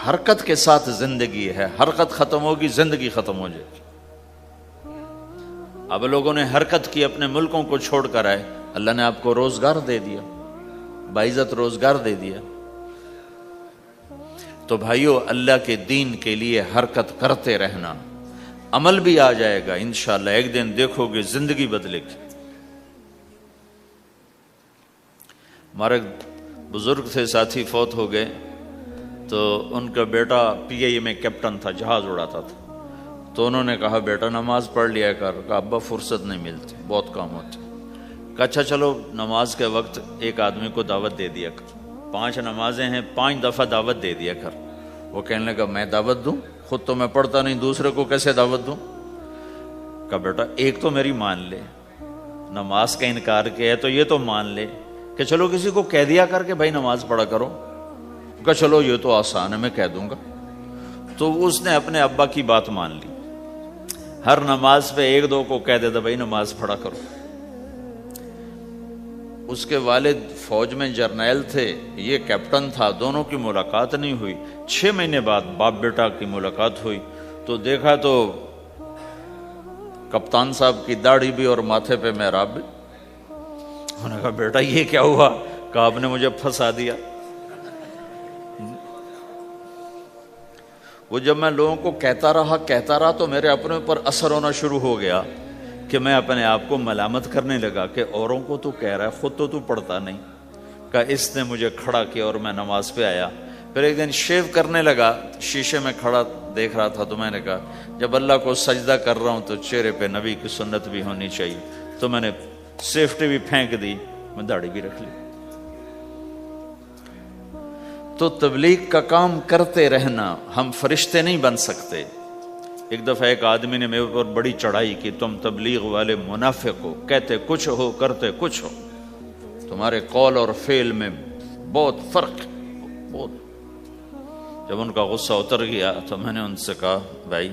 حرکت کے ساتھ زندگی ہے، حرکت ختم ہوگی زندگی ختم ہو جائے گی۔ اب لوگوں نے حرکت کی، اپنے ملکوں کو چھوڑ کر آئے، اللہ نے آپ کو روزگار دے دیا، باعزت روزگار دے دیا۔ تو بھائیو، اللہ کے دین کے لیے حرکت کرتے رہنا، عمل بھی آ جائے گا انشاءاللہ، ایک دن دیکھو گے زندگی بدلے گی۔ ہمارے بزرگ تھے، ساتھی فوت ہو گئے، تو ان کا بیٹا پی آئی اے میں کیپٹن تھا، جہاز اڑاتا تھا۔ تو انہوں نے کہا بیٹا نماز پڑھ لیا کر۔ کہا ابا فرصت نہیں ملتی، بہت کام ہوتے۔ کہا اچھا چلو نماز کے وقت ایک آدمی کو دعوت دے دیا کر، 5 نمازیں ہیں، 5 دفعہ دعوت دے دیا کر۔ وہ کہنے لگا میں دعوت دوں؟ خود تو میں پڑھتا نہیں، دوسرے کو کیسے دعوت دوں؟ کہا بیٹا ایک تو میری مان لے، نماز کا انکار کیا ہے تو یہ تو مان لے کہ چلو کسی کو کہہ دیا کر کہ بھائی نماز پڑھا کرو۔ کہا چلو یہ تو آسان ہے، میں کہہ دوں گا۔ تو اس نے اپنے ابا کی بات مان لی، ہر نماز پہ 1-2 کو کہہ دیتا بھائی نماز پڑھا کرو۔ اس کے والد فوج میں جرنیل تھے، یہ کیپٹن تھا، دونوں کی ملاقات نہیں ہوئی۔ 6 مہینے بعد باپ بیٹا کی ملاقات ہوئی تو دیکھا تو کپتان صاحب کی داڑھی بھی اور ماتھے پہ محراب بھی۔ انہوں نے کہا بیٹا یہ کیا ہوا؟ کہا آپ نے مجھے پھنسا دیا۔ وہ جب میں لوگوں کو کہتا رہا تو میرے اپنے اوپر اثر ہونا شروع ہو گیا کہ میں اپنے آپ کو ملامت کرنے لگا کہ اوروں کو تو کہہ رہا ہے، خود تو پڑھتا نہیں۔ کہا اس نے مجھے کھڑا کیا اور میں نماز پہ آیا۔ پھر ایک دن شیو کرنے لگا، شیشے میں کھڑا دیکھ رہا تھا تو میں نے کہا جب اللہ کو سجدہ کر رہا ہوں تو چہرے پہ نبی کی سنت بھی ہونی چاہیے۔ تو میں نے سیفٹی بھی پھینک دی، میں داڑھی بھی رکھ لی۔ تو تبلیغ کا کام کرتے رہنا، ہم فرشتے نہیں بن سکتے۔ ایک دفعہ ایک آدمی نے میرے اوپر بڑی چڑھائی کی، تم تبلیغ والے منافق ہو، کہتے کچھ ہو کرتے کچھ ہو، تمہارے قول اور فعل میں بہت فرق ہے، بہت۔ جب ان کا غصہ اتر گیا تو میں نے ان سے کہا بھائی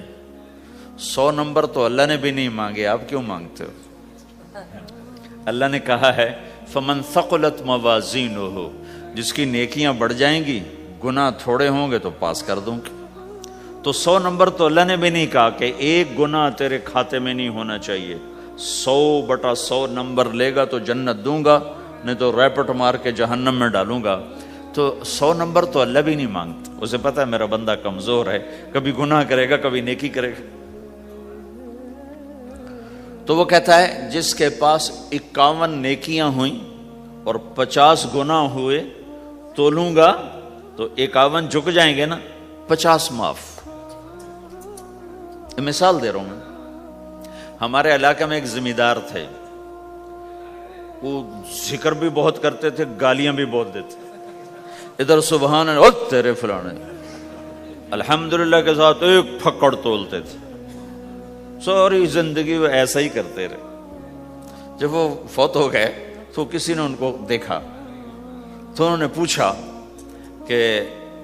100 نمبر تو اللہ نے بھی نہیں مانگے، آپ کیوں مانگتے ہو؟ اللہ نے کہا ہے فمن ثقلت موازینہ، جس کی نیکیاں بڑھ جائیں گی گناہ تھوڑے ہوں گے تو پاس کر دوں گی۔ تو 100 نمبر تو اللہ نے بھی نہیں کہا کہ ایک گناہ تیرے کھاتے میں نہیں ہونا چاہیے، 100/100 نمبر لے گا تو جنت دوں گا، نہیں تو ریپٹ مار کے جہنم میں ڈالوں گا۔ تو 100 نمبر تو اللہ بھی نہیں مانگتا، اسے پتا ہے میرا بندہ کمزور ہے، کبھی گناہ کرے گا کبھی نیکی کرے گا۔ تو وہ کہتا ہے جس کے پاس 51 نیکیاں ہوئیں اور 50 گناہ ہوئے تولوں گا تو 51 جھک جائیں گے نا، 50 معاف۔ مثال دے رہا ہوں میں، ہمارے علاقے میں ایک زمیندار تھے، وہ ذکر بھی بہت کرتے تھے، گالیاں بھی بہت دیتے، ادھر سبحان اللہ تیرے فلانے، الحمدللہ کے ساتھ ایک پھکڑ تولتے تھے، ساری زندگی وہ ایسا ہی کرتے رہے۔ جب وہ فوت ہو گئے تو کسی نے ان کو دیکھا تو انہوں نے پوچھا کہ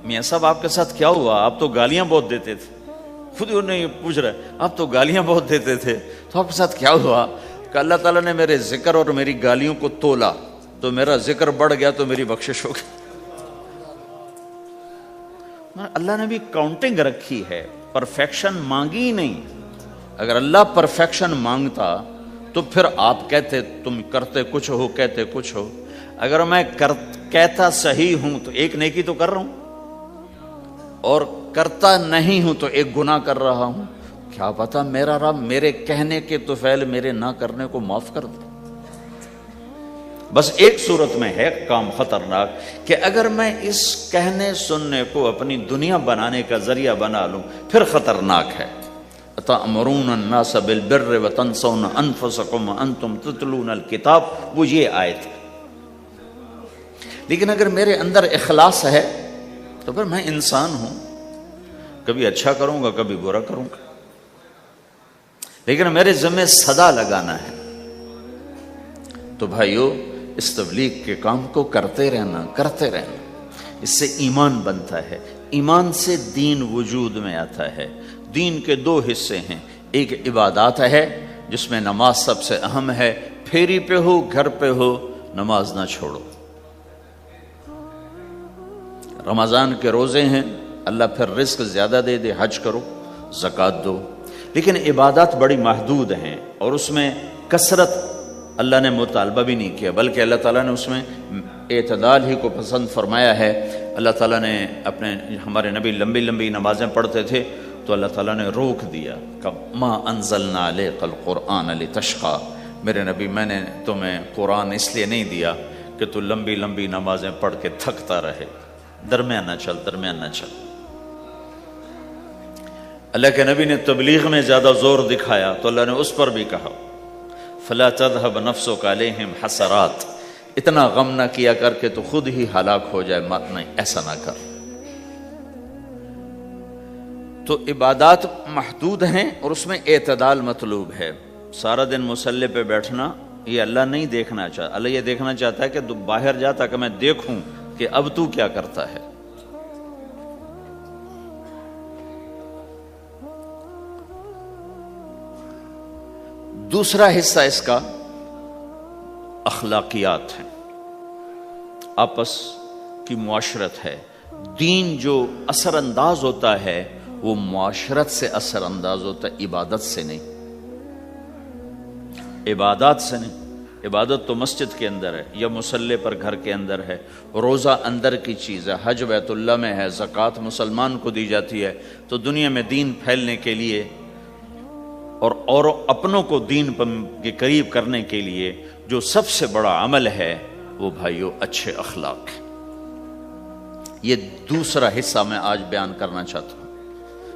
میاں صاحب آپ کے ساتھ کیا ہوا؟ آپ تو گالیاں بہت دیتے تھے۔ خود انہوں نے پوچھ رہے آپ تو گالیاں بہت دیتے تھے، تو آپ کے ساتھ کیا ہوا؟ کہ اللہ تعالیٰ نے میرے ذکر اور میری گالیوں کو تولا تو میرا ذکر بڑھ گیا تو میری بخشش ہو گئی۔ اللہ نے بھی کاؤنٹنگ رکھی ہے، پرفیکشن مانگی ہی نہیں۔ اگر اللہ پرفیکشن مانگتا تو پھر آپ کہتے تم کرتے کچھ ہو کہتے کچھ ہو۔ اگر میں کہتا صحیح ہوں تو ایک نیکی تو کر رہا ہوں، اور کرتا نہیں ہوں تو ایک گناہ کر رہا ہوں۔ کیا پتا میرا رب میرے کہنے کے طفیل میرے نہ کرنے کو معاف کر دے۔ بس ایک صورت میں ہے کام خطرناک کہ اگر میں اس کہنے سننے کو اپنی دنیا بنانے کا ذریعہ بنا لوں پھر خطرناک ہے۔ تأمرون الناس بالبر وتنسون انفسکم وانتم تتلون الکتاب، وہ یہ آیت ہے۔ لیکن اگر میرے اندر اخلاص ہے تو پھر میں انسان ہوں، کبھی اچھا کروں گا کبھی برا کروں گا، لیکن میرے ذمہ صدا لگانا ہے۔ تو بھائیو اس تبلیغ کے کام کو کرتے رہنا، اس سے ایمان بنتا ہے، ایمان سے دین وجود میں آتا ہے۔ دین کے 2 حصے ہیں، ایک عبادات ہے جس میں نماز سب سے اہم ہے، پھیری پہ ہو گھر پہ ہو نماز نہ چھوڑو۔ رمضان کے روزے ہیں، اللہ پھر رزق زیادہ دے دے، حج کرو، زکوٰۃ دو، لیکن عبادات بڑی محدود ہیں اور اس میں کثرت اللہ نے مطالبہ بھی نہیں کیا، بلکہ اللہ تعالیٰ نے اس میں اعتدال ہی کو پسند فرمایا ہے۔ اللہ تعالیٰ نے ہمارے نبی لمبی لمبی نمازیں پڑھتے تھے، تو اللہ تعالیٰ نے روک دیا کہ ما انزلنا علیک القرآن لتشقی، میرے نبی میں نے تمہیں قرآن اس لیے نہیں دیا کہ تو لمبی لمبی نمازیں پڑھ کے تھکتا رہے، درمیان نہ چل، درمیان نہ چل۔ اللہ کے نبی نے تبلیغ میں زیادہ زور دکھایا تو اللہ نے اس پر بھی کہا فلا تذهب نفسك علیہم حسرات، اتنا غم نہ کیا کر کے تو خود ہی ہلاک ہو جائے، مت نہیں، ایسا نہ کر۔ تو عبادات محدود ہیں اور اس میں اعتدال مطلوب ہے۔ سارا دن مصلی پہ بیٹھنا یہ اللہ نہیں دیکھنا چاہتا، اللہ یہ دیکھنا چاہتا ہے کہ تو باہر جا تاکہ میں دیکھوں کہ اب تو کیا کرتا ہے۔ دوسرا حصہ اس کا اخلاقیات ہیں، آپس کی معاشرت ہے۔ دین جو اثر انداز ہوتا ہے وہ معاشرت سے اثر انداز ہوتا ہے، عبادت سے نہیں، عبادات سے نہیں۔ عبادت تو مسجد کے اندر ہے یا مصلی پر گھر کے اندر ہے، روزہ اندر کی چیز ہے، حج بیت اللہ میں ہے، زکوٰۃ مسلمان کو دی جاتی ہے۔ تو دنیا میں دین پھیلنے کے لیے اور اپنوں کو دین کے قریب کرنے کے لیے جو سب سے بڑا عمل ہے وہ بھائیو اچھے اخلاق ہے۔ یہ دوسرا حصہ میں آج بیان کرنا چاہتا ہوں۔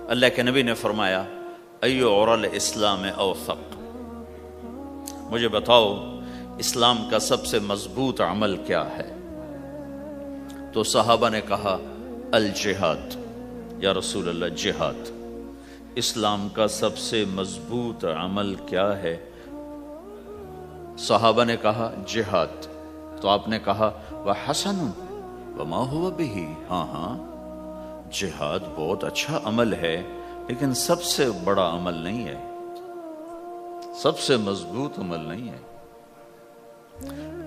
اللہ کے نبی نے فرمایا ایو عرل اسلام اوثق، مجھے بتاؤ اسلام کا سب سے مضبوط عمل کیا ہے؟ تو صحابہ نے کہا الجہاد، یا رسول اللہ جہاد۔ اسلام کا سب سے مضبوط عمل کیا ہے؟ صحابہ نے کہا جہاد۔ تو آپ نے کہا وحسن وما ہوا بہ، ہاں ہاں جہاد بہت اچھا عمل ہے لیکن سب سے بڑا عمل نہیں ہے، سب سے مضبوط عمل نہیں ہے۔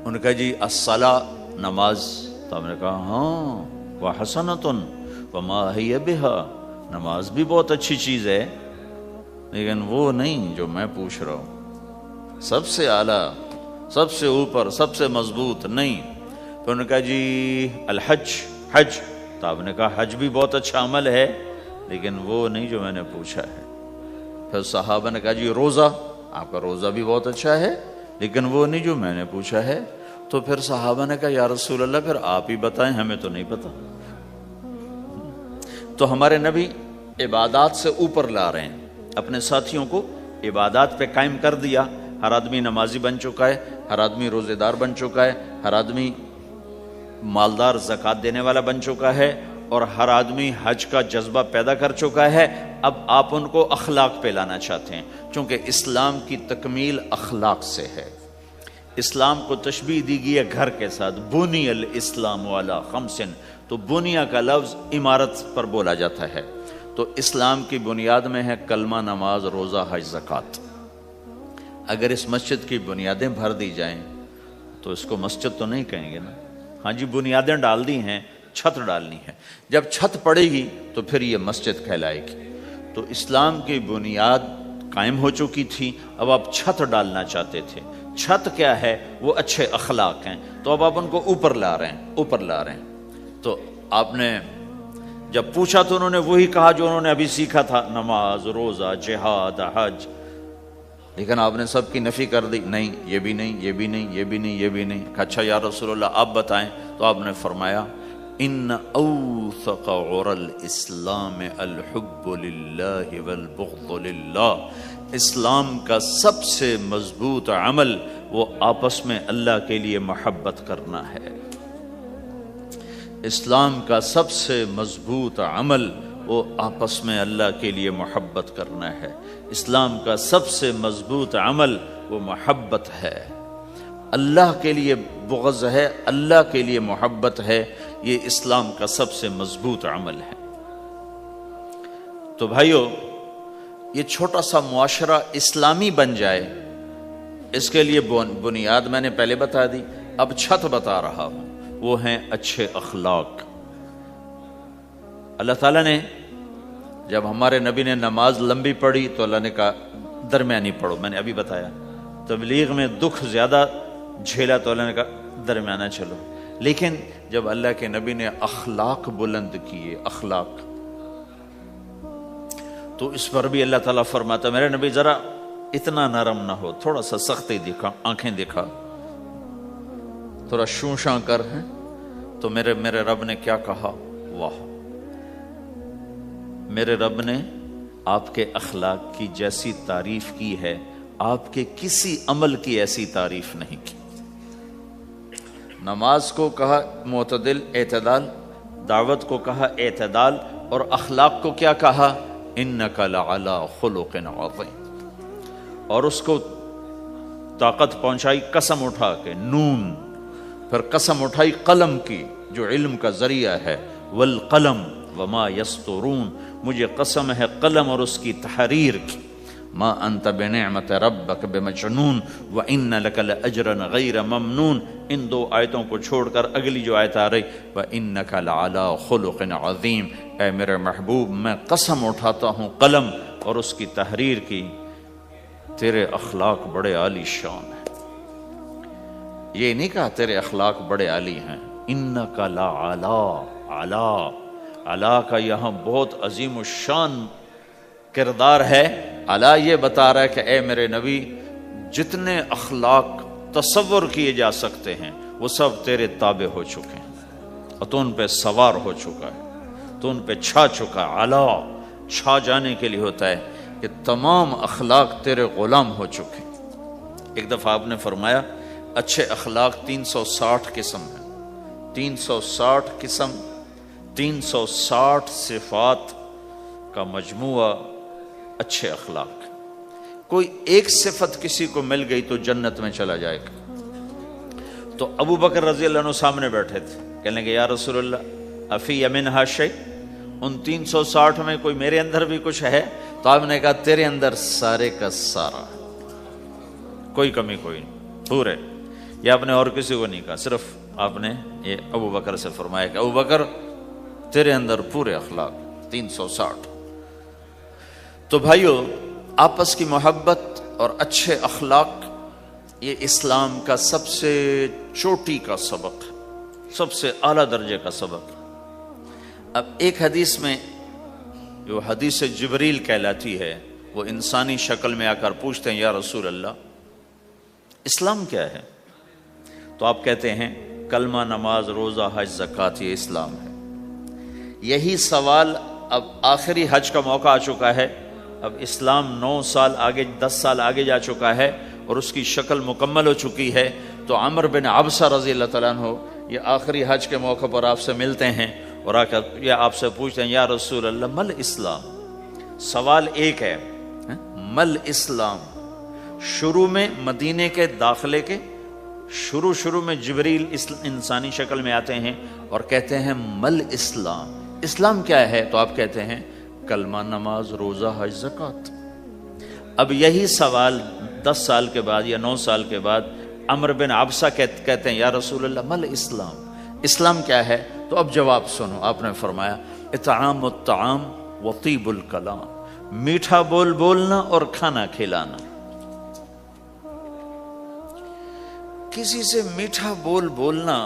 ان کا جی الصلاۃ، نماز۔ تو ہم نے کہا ہاں وحسنۃ وما ہی بہا، نماز بھی بہت اچھی چیز ہے لیکن وہ نہیں جو میں پوچھ رہا ہوں، سب سے اعلیٰ، سب سے اوپر، سب سے مضبوط نہیں۔ پھر انہوں نے کہا جی الحج، حج۔ تو آپ نے کہا حج بھی بہت اچھا عمل ہے لیکن وہ نہیں جو میں نے پوچھا ہے۔ پھر صحابہ نے کہا جی روزہ، آپ کا روزہ بھی بہت اچھا ہے لیکن وہ نہیں جو میں نے پوچھا ہے۔ تو پھر صحابہ نے کہا یا رسول اللہ پھر آپ ہی بتائیں، ہمیں تو نہیں پتا۔ تو ہمارے نبی عبادات سے اوپر لا رہے ہیں، اپنے ساتھیوں کو عبادات پہ قائم کر دیا۔ ہر آدمی نمازی بن چکا ہے، ہر آدمی روزے دار بن چکا ہے، ہر آدمی مالدار زکوٰۃ دینے والا بن چکا ہے، اور ہر آدمی حج کا جذبہ پیدا کر چکا ہے۔ اب آپ ان کو اخلاق پہ لانا چاہتے ہیں، چونکہ اسلام کی تکمیل اخلاق سے ہے۔ اسلام کو تشبیہ دی گئی ہے گھر کے ساتھ، بنی الاسلام علی خمس، تو بنیا کا لفظ عمارت پر بولا جاتا ہے۔ تو اسلام کی بنیاد میں ہے کلمہ، نماز، روزہ، حج، زکوٰۃ۔ اگر اس مسجد کی بنیادیں بھر دی جائیں تو اس کو مسجد تو نہیں کہیں گے نا۔ ہاں جی بنیادیں ڈال دی ہیں، چھت ڈالنی ہے، جب چھت پڑے گی تو پھر یہ مسجد کہلائے گی۔ تو اسلام کی بنیاد قائم ہو چکی تھی، اب آپ چھت ڈالنا چاہتے تھے۔ چھت کیا ہے؟ وہ اچھے اخلاق ہیں، تو اب آپ ان کو اوپر لا رہے ہیں، اوپر لا رہے ہیں۔ تو آپ نے جب پوچھا تو انہوں نے وہی کہا جو انہوں نے ابھی سیکھا تھا، نماز، روزہ، جہاد، حج، لیکن آپ نے سب کی نفی کر دی، نہیں یہ بھی نہیں، یہ بھی نہیں، یہ بھی نہیں، یہ بھی نہیں۔ اچھا یا رسول اللہ آپ بتائیں۔ تو آپ نے فرمایا ان اوثق عرى الاسلام الحب للہ والبغض للہ، اسلام کا سب سے مضبوط عمل وہ آپس میں اللہ کے لیے محبت کرنا ہے۔ اسلام کا سب سے مضبوط عمل وہ آپس میں اللہ کے لیے محبت کرنا ہے۔ اسلام کا سب سے مضبوط عمل وہ محبت ہے، اللہ کے لیے بغض ہے، اللہ کے لیے محبت ہے، یہ اسلام کا سب سے مضبوط عمل ہے۔ تو بھائیو یہ چھوٹا سا معاشرہ اسلامی بن جائے، اس کے لیے بنیاد میں نے پہلے بتا دی، اب چھت بتا رہا ہوں، وہ ہیں اچھے اخلاق۔ اللہ تعالیٰ نے جب ہمارے نبی نے نماز لمبی پڑھی تو اللہ نے کہا درمیانی پڑھو، میں نے ابھی بتایا۔ تبلیغ میں دکھ زیادہ جھیلا تو اللہ نے کہا درمیانہ چلو۔ لیکن جب اللہ کے نبی نے اخلاق بلند کیے، اخلاق، تو اس پر بھی اللہ تعالیٰ فرماتا میرے نبی ذرا اتنا نرم نہ ہو، تھوڑا سا سختی دکھا، آنکھیں دکھا، تھوڑا شوشاں کر ہے۔ تو میرے رب نے کیا کہا؟ واہ، میرے رب نے آپ کے اخلاق کی جیسی تعریف کی ہے، آپ کے کسی عمل کی ایسی تعریف نہیں کی۔ نماز کو کہا معتدل، اعتدال، دعوت کو کہا اعتدال، اور اخلاق کو کیا کہا؟ انک لعلی خلق عظیم۔ اور اس کو طاقت پہنچائی قسم اٹھا کے، نون، پھر قسم اٹھائی قلم کی جو علم کا ذریعہ ہے، والقلم وما یسطرون، مجھے قسم ہے قلم اور اس کی تحریر کی، ما انت بنعمت ربک بمجنون وان لک لاجرا غیر ممنون۔ ان دو آیتوں کو چھوڑ کر اگلی جو آیت آ رہی، وانک لعلی خلق عظیم، اے میرے محبوب میں قسم اٹھاتا ہوں قلم اور اس کی تحریر کی، تیرے اخلاق بڑے عالی شان ہیں۔ یہ نہیں کہا تیرے اخلاق بڑے عالی ہیں، انک لعلی، علا کا یہاں بہت عظیم الشان کردار ہے۔ علا یہ بتا رہا ہے کہ اے میرے نبی جتنے اخلاق تصور کیے جا سکتے ہیں وہ سب تیرے تابع ہو چکے ہیں، اور تو ان پہ سوار ہو چکا ہے، تو ان پہ چھا چکا ہے۔ علا چھا جانے کے لیے ہوتا ہے کہ تمام اخلاق تیرے غلام ہو چکے۔ ایک دفعہ آپ نے فرمایا اچھے اخلاق 360 قسم ہیں، 360 قسم، 360 صفات کا مجموعہ اچھے اخلاق۔ کوئی ایک صفت کسی کو مل گئی تو جنت میں چلا جائے گا۔ تو ابو بکر رضی اللہ عنہ سامنے بیٹھے تھے، کہنے لگے یا رسول اللہ افی منہا شیء، ان 360 میں کوئی میرے اندر بھی کچھ ہے؟ تو آپ نے کہا تیرے اندر سارے کا سارا، کوئی کمی کوئی نہیں، پورے۔ یہ آپ نے اور کسی کو نہیں کہا، صرف آپ نے یہ ابو بکر سے فرمایا کہ ابو بکر تیرے اندر پورے اخلاق 360۔ تو بھائیو، آپس کی محبت اور اچھے اخلاق یہ اسلام کا سب سے چوٹی کا سبق، سب سے اعلیٰ درجے کا سبق۔ اب ایک حدیث میں جو حدیث جبریل کہلاتی ہے، وہ انسانی شکل میں آ کر پوچھتے ہیں یا رسول اللہ اسلام کیا ہے؟ تو آپ کہتے ہیں کلمہ، نماز، روزہ، حج، زکوٰۃ، یہ اسلام ہے۔ یہی سوال اب آخری حج کا موقع آ چکا ہے، اب اسلام 9 سال آگے، 10 سال آگے جا چکا ہے اور اس کی شکل مکمل ہو چکی ہے۔ تو عمر بن عبسہ رضی اللہ تعالیٰ عنہ یہ آخری حج کے موقع پر آپ سے ملتے ہیں اور آ کر یہ آپ سے پوچھتے ہیں یا رسول اللہ مل اسلام؟ سوال ایک ہے، مل اسلام۔ شروع میں مدینے کے داخلے کے شروع میں جبریل انسانی شکل میں آتے ہیں اور کہتے ہیں مل اسلام، اسلام کیا ہے؟ تو آپ کہتے ہیں کلمہ، نماز، روزہ، حج، زکوٰۃ۔ اب یہی سوال 10 سال کے بعد یا 9 سال کے بعد عمر بن عبسہ کہتے ہیں یا رسول اللہ مل اسلام، اسلام کیا ہے؟ تو اب جواب سنو، آپ نے فرمایا اطعام الطعام وطیب الکلام، میٹھا بول بولنا اور کھانا کھلانا۔ کسی سے میٹھا بول بولنا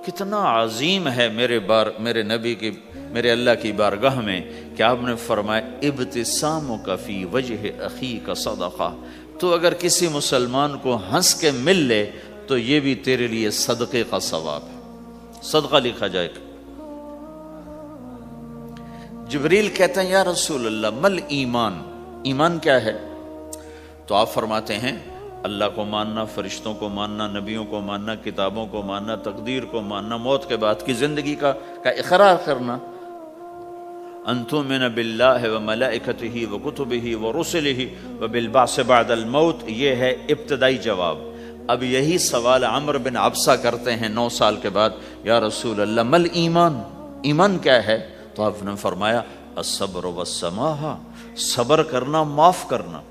کتنا عظیم ہے میرے نبی کی، میرے اللہ کی بارگاہ میں، کہ آپ نے فرمایا ابتسامک فی وجہ اخیک صدقہ، تو اگر کسی مسلمان کو ہنس کے مل لے تو یہ بھی تیرے لیے صدقے کا ثواب ہے، صدقہ لکھا جائے گا۔ جبریل کہتے ہیں یا رسول اللہ مل ایمان، ایمان کیا ہے؟ تو آپ فرماتے ہیں اللہ کو ماننا، فرشتوں کو ماننا، نبیوں کو ماننا، کتابوں کو ماننا، تقدیر کو ماننا، موت کے بعد کی زندگی کا اقرار کرنا۔ ان تؤمن باللہ وملائکتہ وکتبہ ورسلہ وبالبعث بعد الموت، یہ ہے ابتدائی جواب۔ اب یہی سوال عمر بن عبسہ کرتے ہیں 9 سال کے بعد، یا رسول اللہ مل ایمان، ایمان کیا ہے؟ تو آپ نے فرمایا الصبر والسماحہ، صبر کرنا، معاف کرنا۔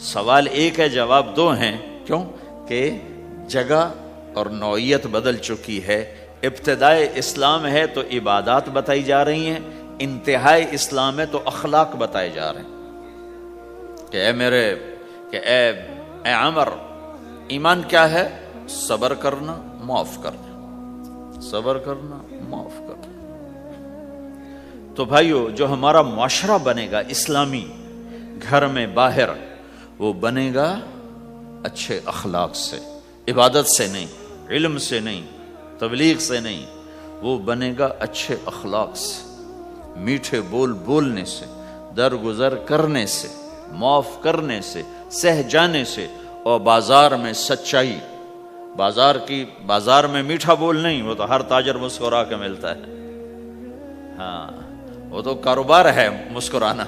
سوال ایک ہے، جواب 2 ہیں، کیوں کہ جگہ اور نوعیت بدل چکی ہے۔ ابتدائے اسلام ہے تو عبادات بتائی جا رہی ہیں، انتہائی اسلام ہے تو اخلاق بتائے جا رہے ہیں کہ اے عمر، ایمان کیا ہے؟ صبر کرنا، معاف کرنا، صبر کرنا، معاف کرنا۔ تو بھائیو جو ہمارا معاشرہ بنے گا اسلامی، گھر میں باہر، وہ بنے گا اچھے اخلاق سے، عبادت سے نہیں، علم سے نہیں، تبلیغ سے نہیں، وہ بنے گا اچھے اخلاق سے، میٹھے بول بولنے سے، درگزر کرنے سے، معاف کرنے سے، سہ جانے سے، اور بازار میں سچائی، بازار میں میٹھا بول نہیں، وہ تو ہر تاجر مسکرا کے ملتا ہے، ہاں وہ تو کاروبار ہے مسکرانا۔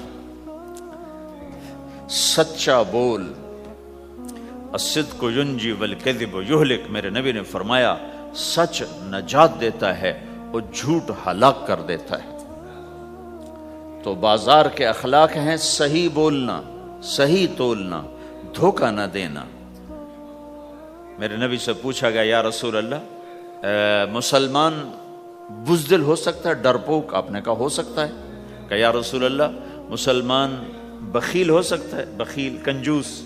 سچا بول، الصدق ینجی والکذب یہلک، میرے نبی نے فرمایا سچ نجات دیتا ہے اور جھوٹ ہلاک کر دیتا ہے۔ تو بازار کے اخلاق ہیں صحیح بولنا، صحیح تولنا، دھوکہ نہ دینا۔ میرے نبی سے پوچھا گیا یا رسول اللہ مسلمان بزدل ہو سکتا ہے، ڈرپوک؟ آپ نے کہا ہو سکتا ہے۔ کہ یا رسول اللہ مسلمان بخیل ہو سکتا ہے، بخیل کنجوس؟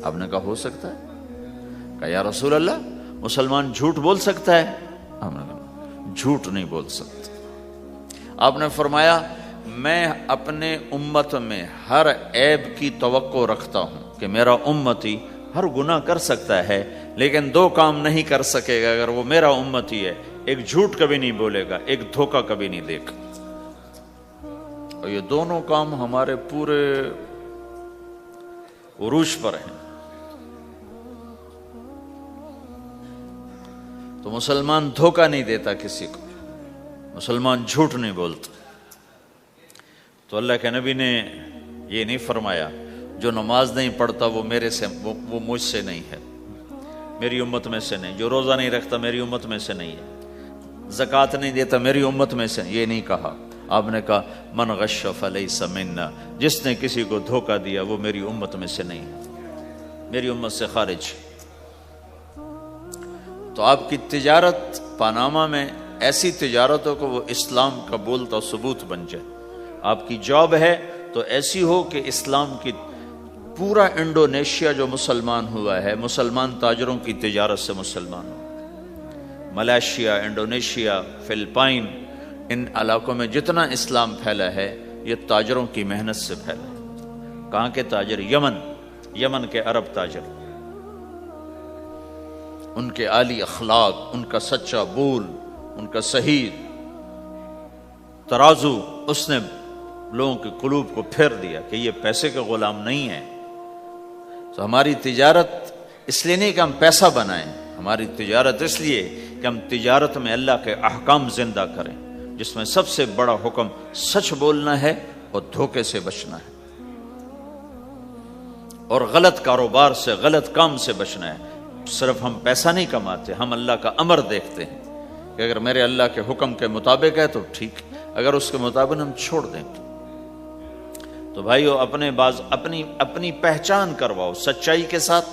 آپ نے کہا ہو سکتا ہے۔ کہ یا رسول اللہ مسلمان جھوٹ بول سکتا ہے؟ آپ نے کہا جھوٹ نہیں بول سکتا۔ آپ نے فرمایا میں اپنے امت میں ہر عیب کی توقع رکھتا ہوں کہ میرا امتی ہر گناہ کر سکتا ہے لیکن دو کام نہیں کر سکے گا اگر وہ میرا امتی ہے، ایک جھوٹ کبھی نہیں بولے گا، ایک دھوکہ کبھی نہیں دے گا۔ اور یہ دونوں کام ہمارے پورے عروج پر ہیں۔ تو مسلمان دھوکہ نہیں دیتا کسی کو، مسلمان جھوٹ نہیں بولتا۔ تو اللہ کے نبی نے یہ نہیں فرمایا جو نماز نہیں پڑھتا وہ وہ مجھ سے نہیں ہے، میری امت میں سے نہیں، جو روزہ نہیں رکھتا میری امت میں سے نہیں ہے، زکوٰۃ نہیں دیتا میری امت میں سے، یہ نہیں کہا۔ آپ نے کہا من غش فلیس منا، جس نے کسی کو دھوکہ دیا وہ میری امت میں سے نہیں ہے، میری امت سے خارج۔ تو آپ کی تجارت پاناما میں ایسی تجارتوں کو وہ اسلام کا بولتا ثبوت بن جائے۔ آپ کی جاب ہے تو ایسی ہو کہ اسلام کی پورا انڈونیشیا جو مسلمان ہوا ہے، مسلمان تاجروں کی تجارت سے مسلمان ہو۔ ملائیشیا، انڈونیشیا، فلپائن، ان علاقوں میں جتنا اسلام پھیلا ہے یہ تاجروں کی محنت سے پھیلا ہے۔ کہاں کے تاجر؟ یمن کے عرب تاجر، ان کے عالی اخلاق، ان کا سچا بول، ان کا صحیح ترازو، اس نے لوگوں کے قلوب کو پھیر دیا کہ یہ پیسے کے غلام نہیں ہیں۔ تو ہماری تجارت اس لیے نہیں کہ ہم پیسہ بنائیں، ہماری تجارت اس لیے کہ ہم تجارت میں اللہ کے احکام زندہ کریں، جس میں سب سے بڑا حکم سچ بولنا ہے اور دھوکے سے بچنا ہے، اور غلط کاروبار سے، غلط کام سے بچنا ہے۔ صرف ہم پیسہ نہیں کماتے، ہم اللہ کا امر دیکھتے ہیں کہ اگر میرے اللہ کے حکم کے مطابق ہے تو ٹھیک، اگر اس کے مطابق ہم چھوڑ دیں۔ تو بھائیو اپنی پہچان کرواؤ سچائی کے ساتھ،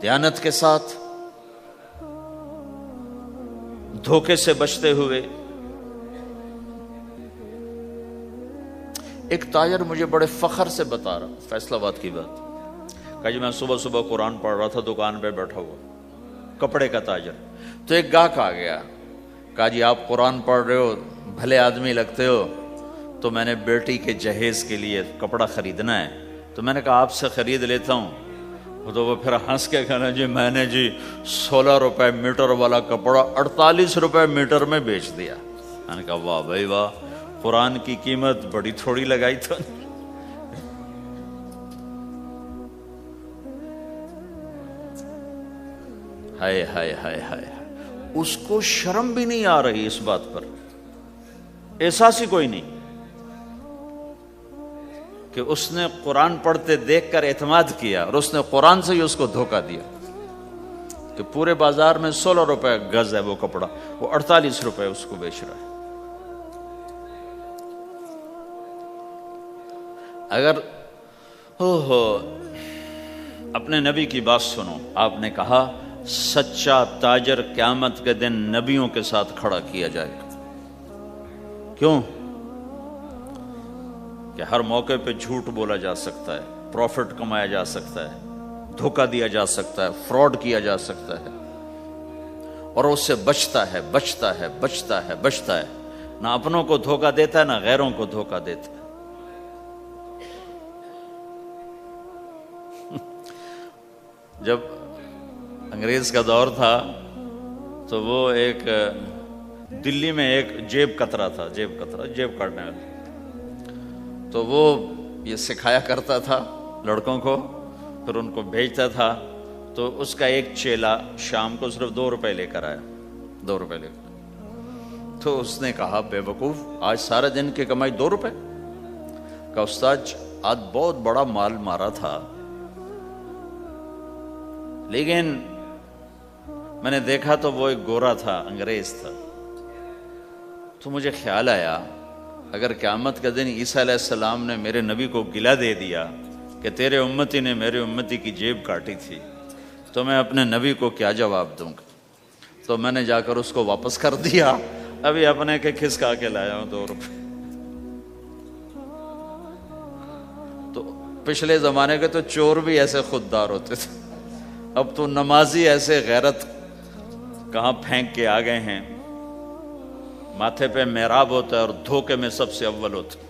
دیانت کے ساتھ، دھوکے سے بچتے ہوئے۔ ایک تاجر مجھے بڑے فخر سے بتا رہا، فیصل آباد کی بات، کہ جی میں صبح صبح قرآن پڑھ رہا تھا، دکان پہ بیٹھا ہوا، کپڑے کا تاجر۔ تو ایک گاہک آ گیا، کہا جی آپ قرآن پڑھ رہے ہو، بھلے آدمی لگتے ہو، تو میں نے بیٹی کے جہیز کے لیے کپڑا خریدنا ہے، تو میں نے کہا آپ سے خرید لیتا ہوں۔ تو وہ پھر ہنس کے کہنا جی میں نے 16 روپے میٹر والا کپڑا 48 روپے میٹر میں بیچ دیا۔ میں نے کہا واہ بھائی واہ، قرآن کی قیمت بڑی تھوڑی لگائی تو۔ ہائے ہائے ہائے ہائے، اس کو شرم بھی نہیں آ رہی اس بات پر، احساس ہی کوئی نہیں کہ اس نے قرآن پڑھتے دیکھ کر اعتماد کیا، اور اس نے قرآن سے ہی اس کو دھوکہ دیا کہ پورے بازار میں 16 روپے گز ہے وہ کپڑا، وہ 48 روپے اس کو بیچ رہا ہے۔ اگر اپنے نبی کی بات سنو، آپ نے کہا سچا تاجر قیامت کے دن نبیوں کے ساتھ کھڑا کیا جائے گا۔ کیوں؟ کہ ہر موقع پہ جھوٹ بولا جا سکتا ہے، پروفٹ کمایا جا سکتا ہے، دھوکہ دیا جا سکتا ہے، فراڈ کیا جا سکتا ہے، اور اس سے بچتا ہے بچتا ہے بچتا ہے بچتا ہے۔ نہ اپنوں کو دھوکہ دیتا ہے نہ غیروں کو دھوکہ دیتا ہے۔ جب انگریز کا دور تھا تو وہ ایک دلی میں ایک جیب کترا تھا، جیب کاٹنے والا، تو وہ یہ سکھایا کرتا تھا لڑکوں کو، پھر ان کو بھیجتا تھا۔ تو اس کا ایک چیلا شام کو صرف 2 روپے لے کر آیا، 2 روپے لے کر۔ تو اس نے کہا بے وقوف، آج سارے دن کی کمائی 2 روپے؟ کہا استاد آج بہت بڑا مال مارا تھا، لیکن میں نے دیکھا تو وہ ایک گورا تھا، انگریز تھا، تو مجھے خیال آیا اگر قیامت کا دن عیسیٰ علیہ السلام نے میرے نبی کو گلہ دے دیا کہ تیرے امتی نے میرے امتی کی جیب کاٹی تھی، تو میں اپنے نبی کو کیا جواب دوں گا؟ تو میں نے جا کر اس کو واپس کر دیا، ابھی اپنے کے کھسکا کے لایا ہوں 2 روپے۔ تو پچھلے زمانے کے تو چور بھی ایسے خوددار ہوتے تھے، اب تو نمازی ایسے غیرت کہاں پھینک کے آ گئے ہیں، ماتھے پہ محراب ہوتا ہے اور دھوکے میں سب سے اول ہوتا ہے۔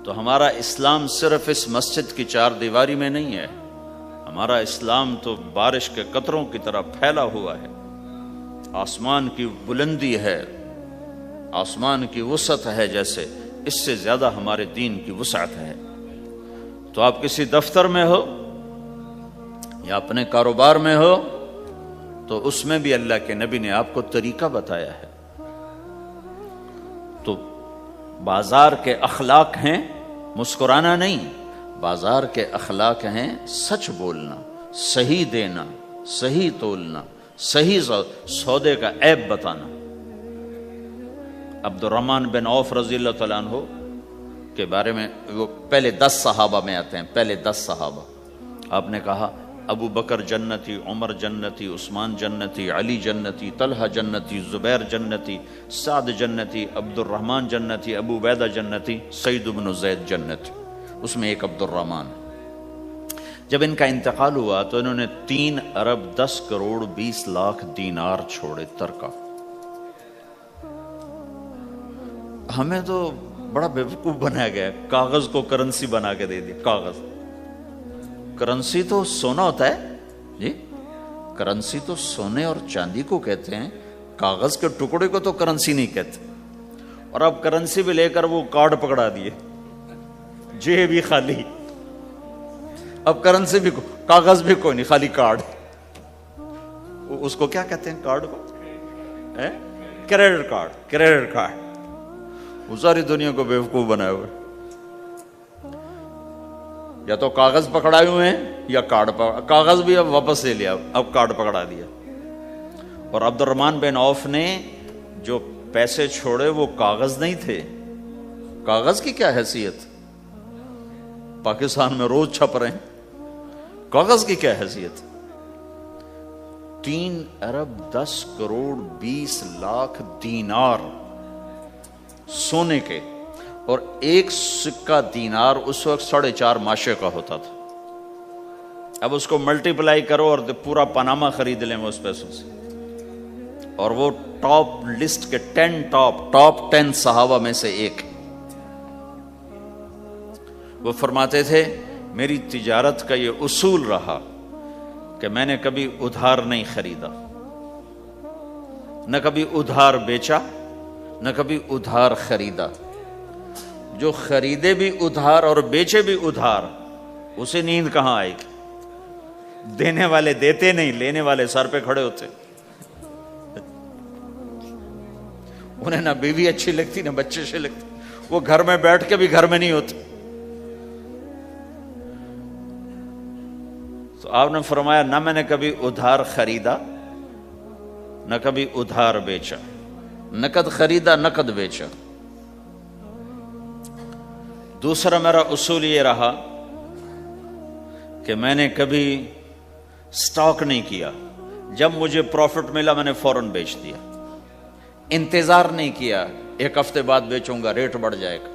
تو ہمارا اسلام صرف اس مسجد کی 4 دیواری میں نہیں ہے، ہمارا اسلام تو بارش کے قطروں کی طرح پھیلا ہوا ہے، آسمان کی بلندی ہے، آسمان کی وسعت ہے، جیسے اس سے زیادہ ہمارے دین کی وسعت ہے۔ تو آپ کسی دفتر میں ہو یا اپنے کاروبار میں ہو تو اس میں بھی اللہ کے نبی نے آپ کو طریقہ بتایا ہے۔ تو بازار کے اخلاق ہیں مسکرانا نہیں، بازار کے اخلاق ہیں سچ بولنا، صحیح دینا، صحیح تولنا، صحیح سودے کا عیب بتانا۔ عبد الرحمن بن عوف رضی اللہ تعالیٰ عنہ کے بارے میں، وہ پہلے 10 صحابہ میں آتے ہیں، پہلے 10 صحابہ۔ آپ نے کہا ابو بکر جنتی، عمر جنتی، عثمان جنتی، علی جنتی، طلحہ جنتی، زبیر جنتی، سعد جنتی، عبد الرحمن جنتی، ابو عبیدہ جنتی، سعید بن زید جنتی، اس میں ایک عبد الرحمن۔ جب ان کا انتقال ہوا تو انہوں نے 3 ارب 10 کروڑ 20 لاکھ دینار چھوڑے ترکہ۔ ہمیں تو بڑا بیوقوف بنایا گیا، کاغذ کو کرنسی بنا کے دے دیا۔ کاغذ، کرنسی تو سونا ہوتا ہے جی، کرنسی تو سونے اور چاندی کو کہتے ہیں، کاغذ کے ٹکڑے کو تو کرنسی نہیں کہتے۔ اور اب کرنسی بھی لے کر وہ کارڈ پکڑا دیے، جیب بھی خالی، اب کرنسی بھی کاغذ بھی کوئی نہیں، خالی کارڈ۔ اس کو کیا کہتے ہیں کارڈ کو؟ Credit card, credit card. وہ ساری دنیا کو بیوقوف بنائے ہوئے، یا تو کاغذ پکڑائے ہوئے ہیں یا کارڈ کاغذ بھی اب واپس لے لیا، اب کارڈ پکڑا دیا۔ اور عبد الرحمن بن عوف نے جو پیسے چھوڑے وہ کاغذ نہیں تھے۔ کاغذ کی کیا حیثیت، پاکستان میں روز چھپ رہے ہیں، کاغذ کی کیا حیثیت؟ 3 ارب 10 کروڑ 20 لاکھ دینار سونے کے، اور ایک سکہ دینار اس وقت 4.5 ماشے کا ہوتا تھا۔ اب اس کو ملٹیپلائی کرو اور پورا پاناما خرید لیں وہ اس پیسوں سے۔ اور وہ ٹاپ لسٹ کے 10 ٹاپ 10 صحابہ میں سے ایک۔ وہ فرماتے تھے میری تجارت کا یہ اصول رہا کہ میں نے کبھی ادھار نہیں خریدا، نہ کبھی ادھار بیچا، نہ کبھی ادھار خریدا۔ جو خریدے بھی ادھار اور بیچے بھی ادھار، اسے نیند کہاں آئے گی؟ دینے والے دیتے نہیں، لینے والے سر پہ کھڑے ہوتے۔ انہیں نہ بیوی اچھی لگتی نہ بچے اچھے لگتے، وہ گھر میں بیٹھ کے بھی گھر میں نہیں ہوتے۔ تو آپ نے فرمایا نہ میں نے کبھی ادھار خریدا نہ کبھی ادھار بیچا، نقد خریدا نقد بیچا۔ دوسرا میرا اصول یہ رہا کہ میں نے کبھی سٹاک نہیں کیا، جب مجھے پروفٹ ملا میں نے فوراً بیچ دیا، انتظار نہیں کیا 1 ہفتے بعد بیچوں گا ریٹ بڑھ جائے گا۔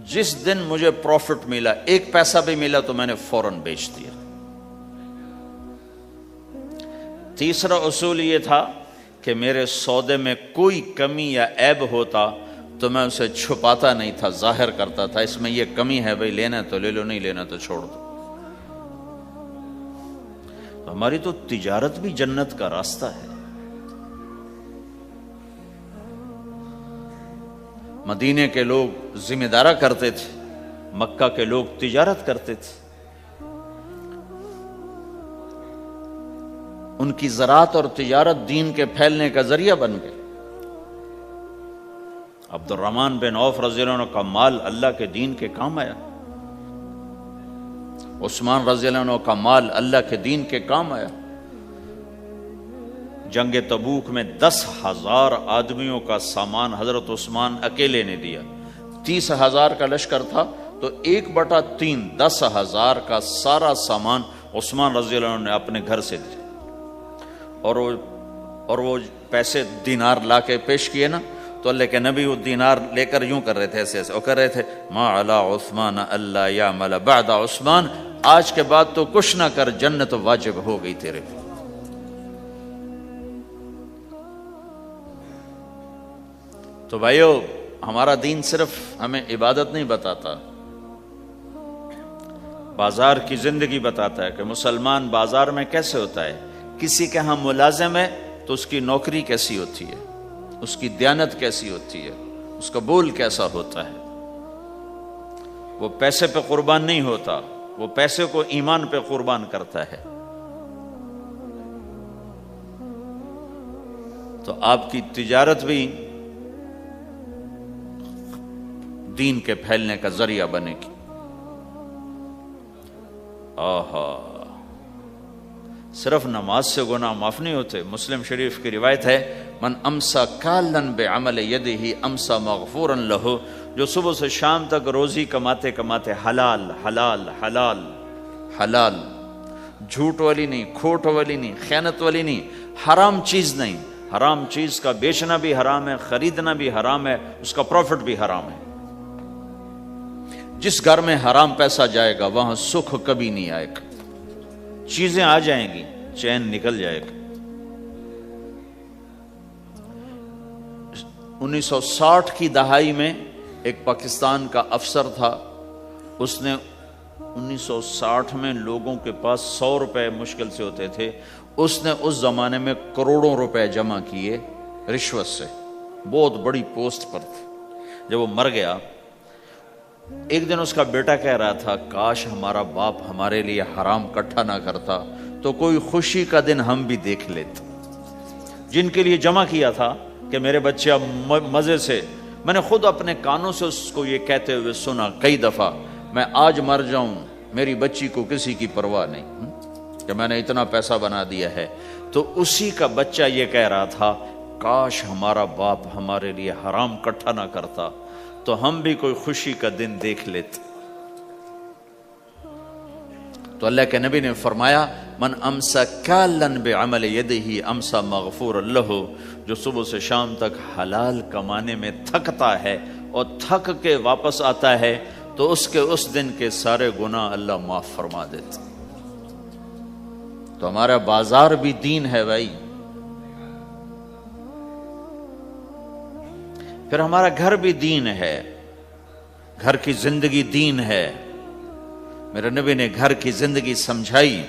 جس دن مجھے پروفٹ ملا 1 پیسہ بھی ملا تو میں نے فوراً بیچ دیا۔ تیسرا اصول یہ تھا کہ میرے سودے میں کوئی کمی یا عیب ہوتا تو میں اسے چھپاتا نہیں تھا، ظاہر کرتا تھا، اس میں یہ کمی ہے بھائی، لینا تو لے لو، نہیں لینا تو چھوڑ دو۔ ہماری تو تجارت بھی جنت کا راستہ ہے۔ مدینے کے لوگ ذمہ دارا کرتے تھے، مکہ کے لوگ تجارت کرتے تھے، ان کی زراعت اور تجارت دین کے پھیلنے کا ذریعہ بن گئے۔ عبد الرحمن بن عوف رضی اللہ عنہ کا مال اللہ کے دین کے کام آیا، عثمان رضی اللہ عنہ کا مال اللہ کے دین کے کام آیا۔ جنگ تبوک میں 10,000 آدمیوں کا سامان حضرت عثمان اکیلے نے دیا۔ 30,000 کا لشکر تھا تو 1/3 10,000 کا سارا سامان عثمان رضی اللہ عنہ نے اپنے گھر سے دیا، اور وہ پیسے دینار لا کے پیش کیے نا، تو اللہ کے نبی وہ دینار لے کر یوں کر رہے تھے، ایسے ایسے وہ کر رہے تھے، ما علی عثمان اللہ یعمل بعد عثمان، آج کے بعد تو کچھ نہ کر، جنت واجب ہو گئی تیرے پہ۔ تو بھائیو، ہمارا دین صرف ہمیں عبادت نہیں بتاتا، بازار کی زندگی بتاتا ہے کہ مسلمان بازار میں کیسے ہوتا ہے۔ کسی کے ہاں ملازم ہے تو اس کی نوکری کیسی ہوتی ہے، اس کی دیانت کیسی ہوتی ہے، اس کا بول کیسا ہوتا ہے۔ وہ پیسے پہ قربان نہیں ہوتا، وہ پیسے کو ایمان پہ قربان کرتا ہے۔ تو آپ کی تجارت بھی دین کے پھیلنے کا ذریعہ بنے گی۔ آہا، صرف نماز سے گناہ معاف نہیں ہوتے۔ مسلم شریف کی روایت ہے، من امسا کالن بعمل یدہ امسا مغفورا لہ، جو صبح سے شام تک روزی کماتے کماتے حلال حلال حلال حلال، جھوٹ والی نہیں، کھوٹ والی نہیں، خیانت والی نہیں، حرام چیز نہیں، حرام چیز کا بیچنا بھی حرام ہے، خریدنا بھی حرام ہے، اس کا پروفٹ بھی حرام ہے۔ جس گھر میں حرام پیسہ جائے گا وہاں سکھ کبھی نہیں آئے گا، چیزیں آ جائیں گی، چین نکل جائے گا۔ 1960 کی دہائی میں ایک پاکستان کا افسر تھا، اس نے 1960 میں لوگوں کے پاس 100 روپے مشکل سے ہوتے تھے، اس نے اس زمانے میں کروڑوں روپے جمع کیے رشوت سے، بہت بڑی پوسٹ پر تھے۔ جب وہ مر گیا، ایک دن اس کا بیٹا کہہ رہا تھا، کاش ہمارا باپ ہمارے لیے حرام کٹھا نہ کرتا تو کوئی خوشی کا دن ہم بھی دیکھ لیتے۔ جن کے لیے جمع کیا تھا کہ میرے بچے اب مزے سے، میں نے خود اپنے کانوں سے اس کو یہ کہتے ہوئے سنا کئی دفعہ، میں آج مر جاؤں میری بچی کو کسی کی پرواہ نہیں کہ میں نے اتنا پیسہ بنا دیا ہے۔ تو اسی کا بچہ یہ کہہ رہا تھا، کاش ہمارا باپ ہمارے لیے حرام کٹھا نہ کرتا تو ہم بھی کوئی خوشی کا دن دیکھ لیتے۔ تو اللہ کے نبی نے فرمایا، من امسا کالن بعمل یدہ امسا مغفور لہ، جو صبح سے شام تک حلال کمانے میں تھکتا ہے اور تھک کے واپس آتا ہے تو اس کے اس دن کے سارے گناہ اللہ معاف فرما دیتا۔ تو ہمارا بازار بھی دین ہے بھائی، پھر ہمارا گھر بھی دین ہے، گھر کی زندگی دین ہے۔ میرے نبی نے گھر کی زندگی سمجھائی۔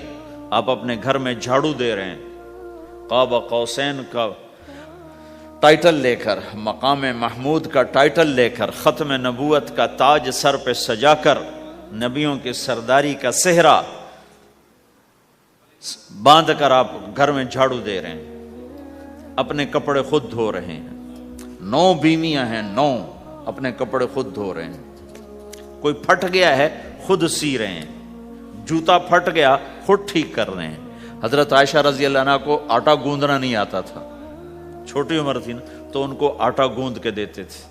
آپ اپنے گھر میں جھاڑو دے رہے ہیں، قاب قوسین کا ٹائٹل لے کر، مقام محمود کا ٹائٹل لے کر، ختم نبوت کا تاج سر پہ سجا کر، نبیوں کی سرداری کا صحرا باندھ کر آپ گھر میں جھاڑو دے رہے ہیں، اپنے کپڑے خود دھو رہے ہیں۔ 9 بیویاں ہیں، 9 اپنے کپڑے خود دھو رہے ہیں۔ کوئی پھٹ گیا ہے خود سی رہے ہیں، جوتا پھٹ گیا خود ٹھیک کر رہے ہیں۔ حضرت عائشہ رضی اللہ عنہا کو آٹا گوندنا نہیں آتا تھا، چھوٹی عمر تھی نا، تو ان کو آٹا گوند کے دیتے تھے۔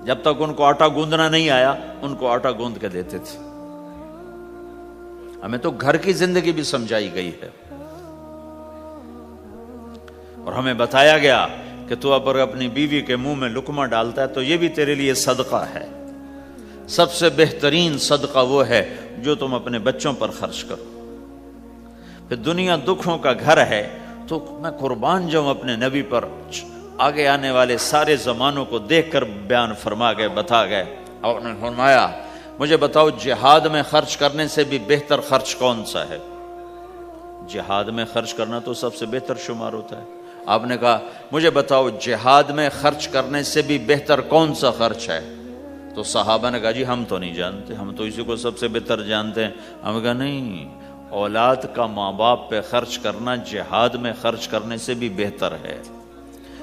جب تک ان کو آٹا گوندنا نہیں آیا، ان کو آٹا گوند کے دیتے تھے۔ ہمیں تو گھر کی زندگی بھی سمجھائی گئی ہے، اور ہمیں بتایا گیا کہ تو اگر اپنی بیوی کے منہ میں لقمہ ڈالتا ہے تو یہ بھی تیرے لیے صدقہ ہے۔ سب سے بہترین صدقہ وہ ہے جو تم اپنے بچوں پر خرچ کرو۔ پھر دنیا دکھوں کا گھر ہے، تو میں قربان جاؤں اپنے نبی پر، آگے آنے والے سارے زمانوں کو دیکھ کر بیان فرما گئے، بتا گئے۔ اور انہوں نے فرمایا مجھے بتاؤ جہاد میں خرچ کرنے سے بھی بہتر خرچ کون سا ہے؟ جہاد میں خرچ کرنا تو سب سے بہتر شمار ہوتا ہے۔ آپ نے کہا مجھے بتاؤ جہاد میں خرچ کرنے سے بھی بہتر کون سا خرچ ہے؟ تو صحابہ نے کہا جی ہم تو نہیں جانتے، ہم تو اسی کو سب سے بہتر جانتے ہیں۔ ہم کہا نہیں، اولاد کا ماں باپ پہ خرچ کرنا جہاد میں خرچ کرنے سے بھی بہتر ہے۔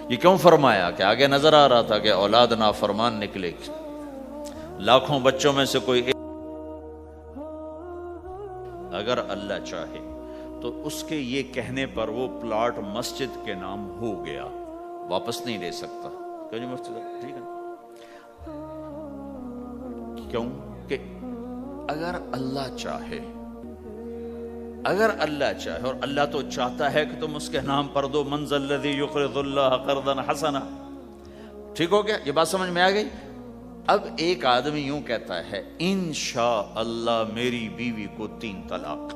یہ کیوں فرمایا؟ کہ آگے نظر آ رہا تھا کہ اولاد نافرمان نکلے گی، لاکھوں بچوں میں سے کوئی ایک اگر اللہ چاہے تو اس کے یہ کہنے پر وہ پلاٹ مسجد کے نام ہو گیا، واپس نہیں لے سکتا۔ کہ جی مفتی صاحب ٹھیک ہے، کیوں کہ اگر اللہ چاہے، اگر اللہ چاہے، اور اللہ تو چاہتا ہے کہ تم اس کے نام پر دو، من ذا الذی یقرض اللہ قرضا حسنا۔ ٹھیک ہو گیا؟ یہ بات سمجھ میں آ گئی؟ اب ایک آدمی یوں کہتا ہے انشاءاللہ میری بیوی کو 3 طلاق،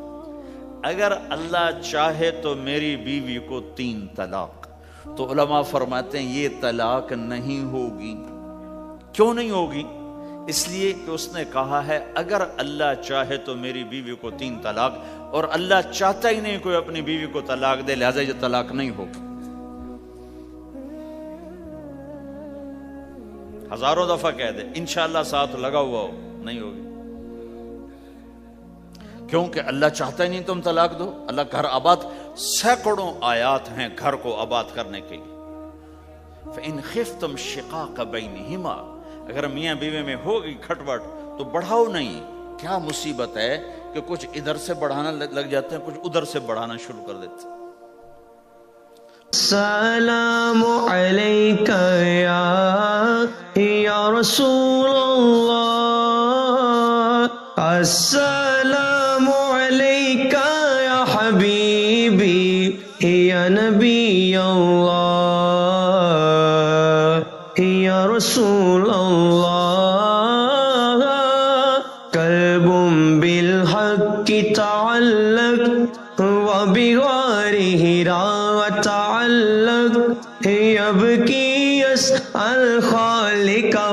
اگر اللہ چاہے تو میری بیوی کو 3 طلاق، تو علماء فرماتے ہیں یہ طلاق نہیں ہوگی۔ کیوں نہیں ہوگی؟ اس لیے کہ اس نے کہا ہے اگر اللہ چاہے تو میری بیوی کو 3 طلاق، اور اللہ چاہتا ہی نہیں کوئی اپنی بیوی کو طلاق دے، لہذا یہ طلاق نہیں ہوگی۔ ہزاروں دفعہ کہہ دے انشاءاللہ ساتھ لگا ہوا ہو، نہیں ہوگی۔ کیونکہ اللہ چاہتا ہی نہیں تم طلاق دو۔ اللہ گھر آباد، سینکڑوں آیات ہیں گھر کو آباد کرنے کے لیے۔ فَإِنْ خِفْتُمْ شِقَاقَ بَيْنِهِمَا، اگر میاں بیوی میں ہوگی کھٹپٹ تو بڑھاؤ نہیں۔ کیا مصیبت ہے کہ کچھ ادھر سے بڑھانا لگ جاتے ہیں، کچھ ادھر سے بڑھانا شروع کر دیتے ہیں۔ السلام علیک یا رسول اللہ، السلام علیک یا حبیبی یا نبی اللہ یا رسول اللہ، قلب بالحق تعلق وبغیرہ را تعلق، یبکی یسأل خالقہ